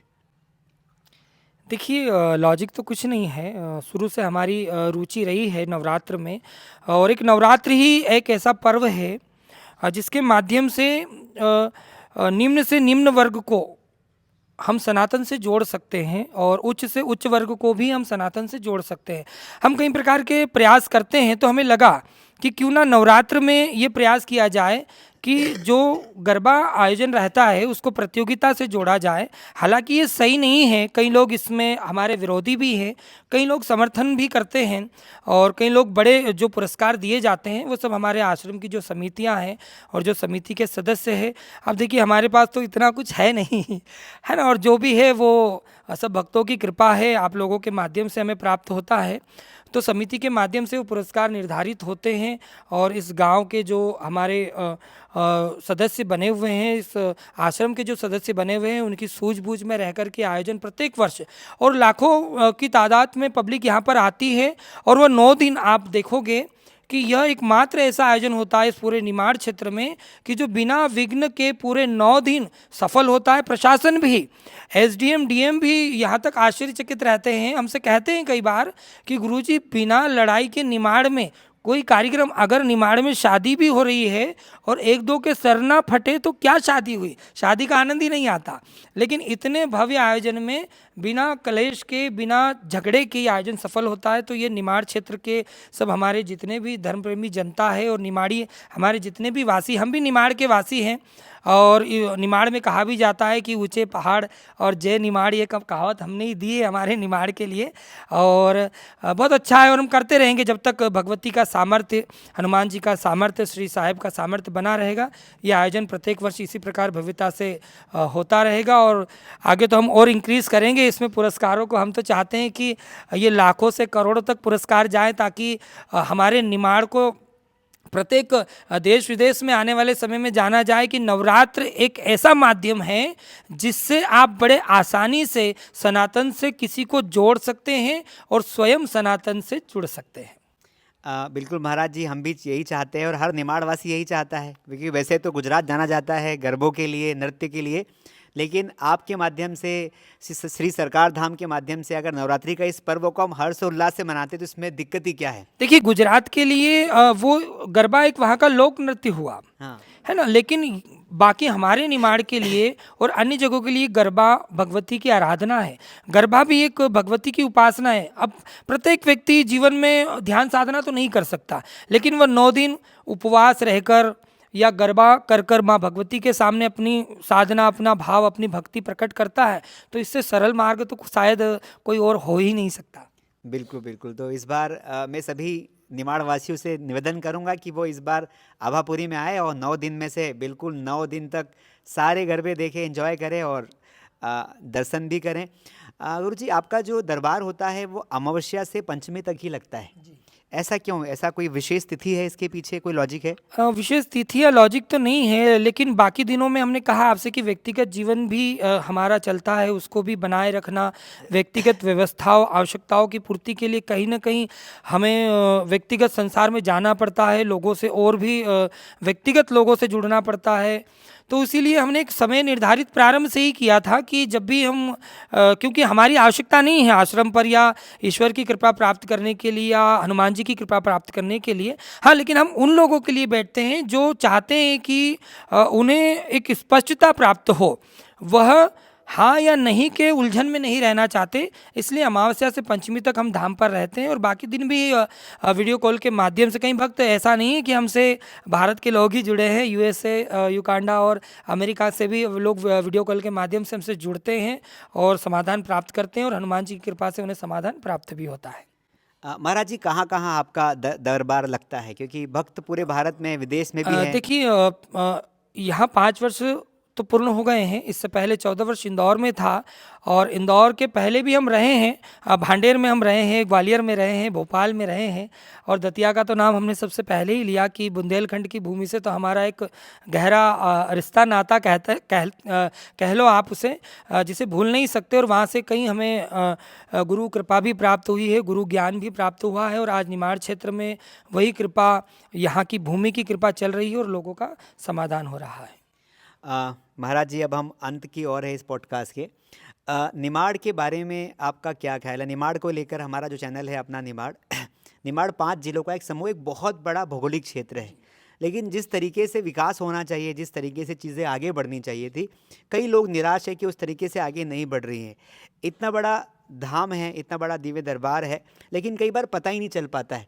Speaker 2: देखिए, लॉजिक तो कुछ नहीं है। शुरू से हमारी रुचि रही है नवरात्र में, और एक नवरात्र ही एक ऐसा पर्व है जिसके माध्यम से निम्न वर्ग को हम सनातन से जोड़ सकते हैं और उच्च से उच्च वर्ग को भी हम सनातन से जोड़ सकते हैं। हम कई प्रकार के प्रयास करते हैं, तो हमें लगा कि क्यों ना नवरात्र में ये प्रयास किया जाए कि जो गरबा आयोजन रहता है उसको प्रतियोगिता से जोड़ा जाए। हालांकि ये सही नहीं है, कई लोग इसमें हमारे विरोधी भी हैं, कई लोग समर्थन भी करते हैं और कई लोग बड़े जो पुरस्कार दिए जाते हैं वो सब हमारे आश्रम की जो समितियां हैं और जो समिति के सदस्य हैं। अब देखिए हमारे पास तो इतना कुछ है नहीं है ना, और जो भी है वो सब भक्तों की कृपा है, आप लोगों के माध्यम से हमें प्राप्त होता है। तो समिति के माध्यम से वो पुरस्कार निर्धारित होते हैं और इस गांव के जो हमारे सदस्य बने हुए हैं, इस आश्रम के जो सदस्य बने हुए हैं, उनकी सूझबूझ में रह कर के आयोजन प्रत्येक वर्ष और लाखों की तादाद में पब्लिक यहाँ पर आती है। और वो 9 दिन आप देखोगे कि यह एकमात्र ऐसा आयोजन होता है इस पूरे निमाड़ क्षेत्र में कि जो बिना विघ्न के पूरे 9 दिन सफल होता है। प्रशासन भी, एसडीएम डीएम भी यहाँ तक आश्चर्यचकित रहते हैं, हमसे कहते हैं कई बार कि गुरुजी बिना लड़ाई के निमाड़ में कोई कार्यक्रम, अगर निमाड़ में शादी भी हो रही है और एक दो के सर ना फटे तो क्या शादी हुई, शादी का आनंद ही नहीं आता। लेकिन इतने भव्य आयोजन में बिना कलेश के, बिना झगड़े के आयोजन सफल होता है। तो ये निमाड़ क्षेत्र के सब हमारे जितने भी धर्म प्रेमी जनता है और निमाड़ी हमारे जितने भी वासी, हम भी निमाड़ के वासी हैं और निमाड़ में कहा भी जाता है कि ऊंचे पहाड़ और जय निमाड़, ये कहावत हमने ही दी है हमारे निमाड़ के लिए। और बहुत अच्छा है और हम करते रहेंगे जब तक भगवती का सामर्थ्य, हनुमान जी का सामर्थ्य, श्री साहिब का सामर्थ्य बना रहेगा। ये आयोजन प्रत्येक वर्ष इसी प्रकार भव्यता से होता रहेगा और आगे तो हम और इंक्रीज़ करेंगे इसमें पुरस्कारों को। हम तो चाहते हैं कि ये लाखों से करोड़ों तक पुरस्कार जाए ताकि हमारे निमाड़ को प्रत्येक देश विदेश में आने वाले समय में जाना जाए कि नवरात्र एक ऐसा माध्यम है जिससे आप बड़े आसानी से सनातन से किसी को जोड़ सकते हैं और स्वयं सनातन से जुड़ सकते हैं।
Speaker 1: बिल्कुल महाराज जी, हम भी यही चाहते हैं और हर निमाड़वासी यही चाहता है, क्योंकि वैसे तो गुजरात जाना जाता है गरबों के लिए, नृत्य के लिए, लेकिन आपके माध्यम से, श्री सरकार धाम के माध्यम से अगर नवरात्रि का इस पर्व को हम हर्ष और उल्लास से मनाते तो इसमें दिक्कत ही क्या है?
Speaker 2: देखिए गुजरात के लिए वो गरबा एक वहाँ का लोक नृत्य हुआ,
Speaker 1: हाँ,
Speaker 2: है ना, लेकिन बाकी हमारे निमाड़ के लिए और अन्य जगहों के लिए गरबा भगवती की आराधना है। गरबा भी एक भगवती की उपासना है। अब प्रत्येक व्यक्ति जीवन में ध्यान साधना तो नहीं कर सकता, लेकिन वह 9 दिन उपवास रहकर या गरबा कर कर माँ भगवती के सामने अपनी साधना, अपना भाव, अपनी भक्ति प्रकट करता है। तो इससे सरल मार्ग तो शायद कोई और हो ही नहीं सकता।
Speaker 1: बिल्कुल बिल्कुल। तो इस बार मैं सभी निमाड़ वासियों से निवेदन करूंगा कि वो इस बार आभापुरी में आए और 9 दिन में से बिल्कुल 9 दिन तक सारे गरबे देखें, एंजॉय करें और दर्शन भी करें। गुरुजी, आपका जो दरबार होता है वो अमावस्या से पंचमी तक ही लगता है, ऐसा क्यों? ऐसा कोई विशेष तिथि है, इसके पीछे कोई लॉजिक है?
Speaker 2: विशेष तिथि या लॉजिक तो नहीं है, लेकिन बाकी दिनों में हमने कहा आपसे कि व्यक्तिगत जीवन भी हमारा चलता है, उसको भी बनाए रखना, व्यक्तिगत व्यवस्थाओं, आवश्यकताओं की पूर्ति के लिए कहीं ना कहीं हमें व्यक्तिगत संसार में जाना पड़ता है, लोगों से और भी व्यक्तिगत लोगों से जुड़ना पड़ता है। तो इसीलिए हमने एक समय निर्धारित प्रारंभ से ही किया था कि जब भी हम क्योंकि हमारी आवश्यकता नहीं है आश्रम पर या ईश्वर की कृपा प्राप्त करने के लिए या हनुमान जी की कृपा प्राप्त करने के लिए, हाँ, लेकिन हम उन लोगों के लिए बैठते हैं जो चाहते हैं कि उन्हें एक स्पष्टता प्राप्त हो, वह हाँ या नहीं के उलझन में नहीं रहना चाहते। इसलिए अमावस्या से पंचमी तक हम धाम पर रहते हैं और बाकी दिन भी वीडियो कॉल के माध्यम से। कई भक्त ऐसा नहीं है कि हमसे भारत के लोग ही जुड़े हैं, यूएसए, युगांडा और अमेरिका से भी लोग वीडियो कॉल के माध्यम से हमसे जुड़ते हैं और समाधान प्राप्त करते हैं और हनुमान जी की कृपा से उन्हें समाधान प्राप्त भी होता है।
Speaker 1: महाराज जी, कहाँ कहाँ आपका दरबार लगता है? क्योंकि भक्त पूरे भारत में, विदेश में भी हैं।
Speaker 2: देखिए यहाँ 5 वर्ष तो पूर्ण हो गए हैं। इससे पहले 14 वर्ष इंदौर में था और इंदौर के पहले भी हम रहे हैं, भांडेर में हम रहे हैं, ग्वालियर में रहे हैं, भोपाल में रहे हैं और दतिया का तो नाम हमने सबसे पहले ही लिया कि बुंदेलखंड की भूमि से तो हमारा एक गहरा रिश्ता नाता कह लो आप उसे, जिसे भूल नहीं सकते। और वहाँ से कहीं हमें गुरु कृपा भी प्राप्त हुई है, गुरु ज्ञान भी प्राप्त हुआ है और आज निमाड़ क्षेत्र में वही कृपा, यहाँ की भूमि की कृपा चल रही है और लोगों का समाधान हो रहा है।
Speaker 1: महाराज जी, अब हम अंत की ओर है इस पॉडकास्ट के। निमाड़ के बारे में आपका क्या ख्याल है? निमाड़ को लेकर हमारा जो चैनल है अपना निमाड़ निमाड़ 5 जिलों का एक समूह, एक बहुत बड़ा भौगोलिक क्षेत्र है लेकिन जिस तरीके से विकास होना चाहिए, जिस तरीके से चीज़ें आगे बढ़नी चाहिए थी, कई लोग निराश है कि उस तरीके से आगे नहीं बढ़ रही हैं। इतना बड़ा धाम है, इतना बड़ा दिव्य दरबार है, लेकिन कई बार पता ही नहीं चल पाता है।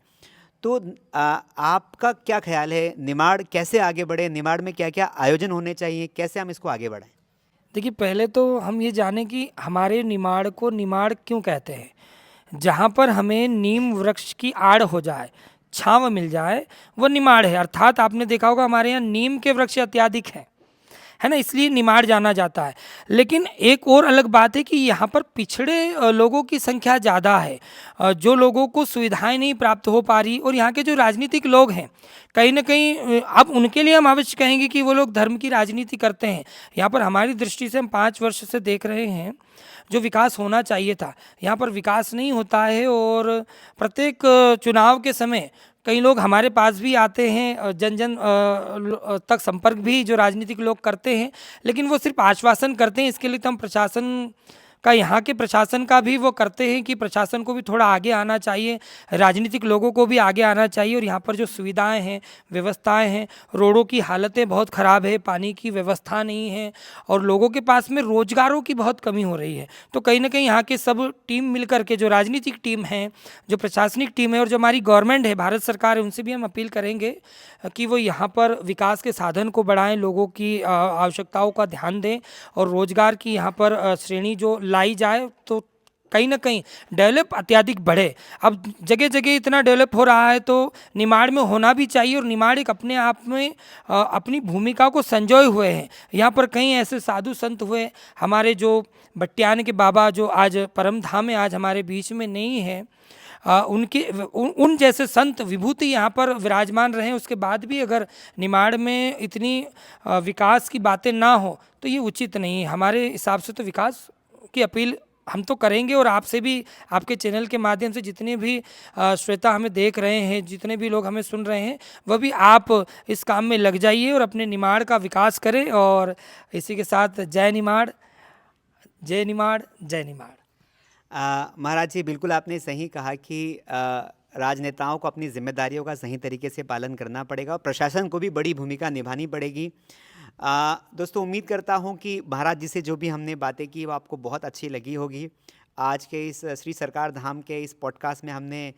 Speaker 1: तो आपका क्या ख्याल है, निमाड़ कैसे आगे बढ़े? निमाड़ में क्या-क्या आयोजन होने चाहिए? कैसे हम इसको आगे बढ़ाएँ?
Speaker 2: देखिए, पहले तो हम ये जानें कि हमारे निमाड़ को निमाड़ क्यों कहते हैं। जहाँ पर हमें नीम वृक्ष की आड़ हो जाए, छाँव मिल जाए, वो निमाड़ है। अर्थात आपने देखा होगा हमारे यहाँ नीम के वृक्ष अत्याधिक हैं, है ना? इसलिए निमाड़ जाना जाता है। लेकिन एक और अलग बात है कि यहाँ पर पिछड़े लोगों की संख्या ज़्यादा है, जो लोगों को सुविधाएं नहीं प्राप्त हो पा रही, और यहाँ के जो राजनीतिक लोग हैं, कहीं ना कहीं अब उनके लिए हम अवश्य कहेंगे कि वो लोग धर्म की राजनीति करते हैं। यहाँ पर हमारी दृष्टि से हम 5 वर्ष से देख रहे हैं, जो विकास होना चाहिए था यहाँ पर विकास नहीं होता है। और प्रत्येक चुनाव के समय कई लोग हमारे पास भी आते हैं, जन जन तक संपर्क भी जो राजनीतिक लोग करते हैं, लेकिन वो सिर्फ आश्वासन करते हैं। इसके लिए तो हम प्रशासन का, यहाँ के प्रशासन का भी वो करते हैं कि प्रशासन को भी थोड़ा आगे आना चाहिए, राजनीतिक लोगों को भी आगे आना चाहिए। और यहाँ पर जो सुविधाएं हैं, व्यवस्थाएं हैं, रोडों की हालतें बहुत ख़राब है, पानी की व्यवस्था नहीं है, और लोगों के पास में रोजगारों की बहुत कमी हो रही है। तो कहीं ना कहीं यहाँ के सब टीम मिल करके, जो राजनीतिक टीम है, जो प्रशासनिक टीम है, और जो हमारी गवर्नमेंट है, भारत सरकार है, उनसे भी हम अपील करेंगे कि वो यहाँ पर विकास के साधन को बढ़ाएं, लोगों की आवश्यकताओं का ध्यान दें, और रोजगार की यहाँ पर श्रेणी जो लाई जाए, तो कहीं ना कहीं डेवलप अत्याधिक बढ़े। अब जगह जगह इतना डेवलप हो रहा है, तो निमाड़ में होना भी चाहिए। और निमाड़ एक अपने आप में अपनी भूमिका को संजोए हुए हैं। यहाँ पर कई ऐसे साधु संत हुए, हमारे जो बट्यान के बाबा, जो आज परम धाम में आज हमारे बीच में नहीं है, उनके उन जैसे संत विभूति यहाँ पर विराजमान रहे, उसके बाद भी अगर निमाड़ में इतनी विकास की बातें ना हो, तो ये उचित नहीं है। हमारे हिसाब से तो विकास की अपील हम तो करेंगे, और आपसे भी, आपके चैनल के माध्यम से जितने भी श्रोता हमें देख रहे हैं, जितने भी लोग हमें सुन रहे हैं, वह भी आप इस काम में लग जाइए और अपने निमाड़ का विकास करें। और इसी के साथ जय निमाड़, जय निमाड़, जय निमाड़।
Speaker 1: महाराज जी, बिल्कुल आपने सही कहा कि राजनेताओं को अपनी जिम्मेदारियों का सही तरीके से पालन करना पड़ेगा, और प्रशासन को भी बड़ी भूमिका निभानी पड़ेगी। दोस्तों, उम्मीद करता हूं कि महाराज जी से जो भी हमने बातें की वो आपको बहुत अच्छी लगी होगी। आज के इस श्री सरकार धाम के इस पॉडकास्ट में हमने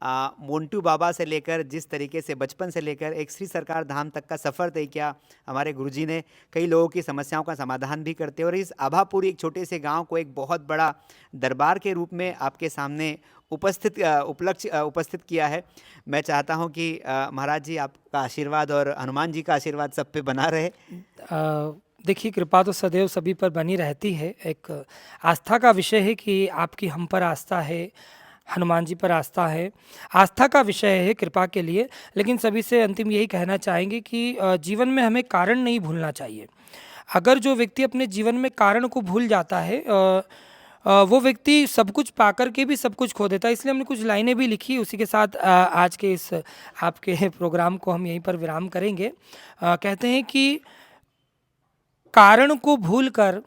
Speaker 1: मोंटू बाबा से लेकर, जिस तरीके से बचपन से लेकर एक श्री सरकार धाम तक का सफ़र तय किया, हमारे गुरुजी ने कई लोगों की समस्याओं का समाधान भी करते, और इस आभापुरी एक छोटे से गांव को एक बहुत बड़ा दरबार के रूप में आपके सामने उपस्थित किया है। मैं चाहता हूं कि महाराज जी, आपका आशीर्वाद और हनुमान जी का आशीर्वाद सब पे बना रहे।
Speaker 2: देखिए, कृपा तो सदैव सभी पर बनी रहती है। एक आस्था का विषय है कि आपकी हम पर आस्था है, हनुमान जी पर आस्था है, आस्था का विषय है कृपा के लिए। लेकिन सभी से अंतिम यही कहना चाहेंगे कि जीवन में हमें कारण नहीं भूलना चाहिए। अगर जो व्यक्ति अपने जीवन में कारण को भूल जाता है, वो व्यक्ति सब कुछ पाकर के भी सब कुछ खो देता है। इसलिए हमने कुछ लाइनें भी लिखी। उसी के साथ आज के इस आपके प्रोग्राम को हम यहीं पर विराम करेंगे। कहते हैं कि कारण को भूलकर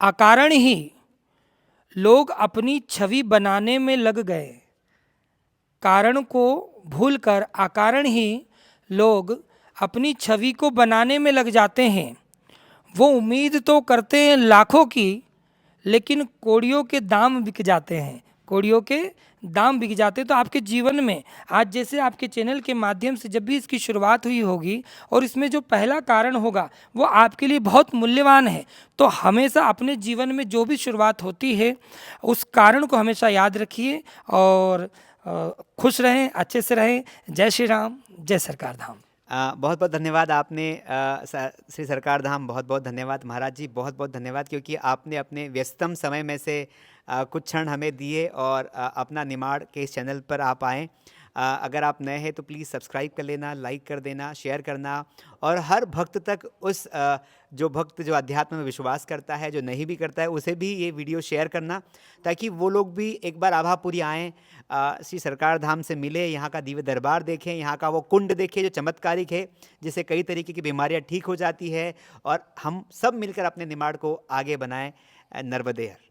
Speaker 2: अकारण ही लोग अपनी छवि बनाने में लग गए। कारण को भूलकर अकारण ही लोग अपनी छवि को बनाने में लग जाते हैं। वो उम्मीद तो करते हैं लाखों की, लेकिन कौड़ियों के दाम बिक जाते हैं, कौड़ियों के दाम बिक जाते हैं। तो आपके जीवन में आज जैसे आपके चैनल के माध्यम से जब भी इसकी शुरुआत हुई होगी, और इसमें जो पहला कारण होगा वो आपके लिए बहुत मूल्यवान है, तो हमेशा अपने जीवन में जो भी शुरुआत होती है उस कारण को हमेशा याद रखिए, और खुश रहें, अच्छे से रहें। जय श्री राम, जय सरकार धाम।
Speaker 1: बहुत बहुत धन्यवाद आपने, श्री सरकार धाम, बहुत बहुत धन्यवाद महाराज जी, बहुत बहुत धन्यवाद, क्योंकि आपने अपने व्यस्ततम समय में से कुछ क्षण हमें दिए और अपना निमाड़ के इस चैनल पर आप आएँ। अगर आप नए हैं तो प्लीज़ सब्सक्राइब कर लेना, लाइक कर देना, शेयर करना, और हर भक्त तक उस जो भक्त जो अध्यात्म में विश्वास करता है, जो नहीं भी करता है, उसे भी ये वीडियो शेयर करना, ताकि वो लोग भी एक बार आभापुरी आएँ, श्री सरकार धाम से मिले, यहाँ का दिव्य दरबार देखें, यहाँ का वो कुंड देखें जो चमत्कारिक है, जिससे कई तरीके की बीमारियाँ ठीक हो जाती है, और हम सब मिलकर अपने निमाड़ को आगे बनाएं। नर्मदे हर।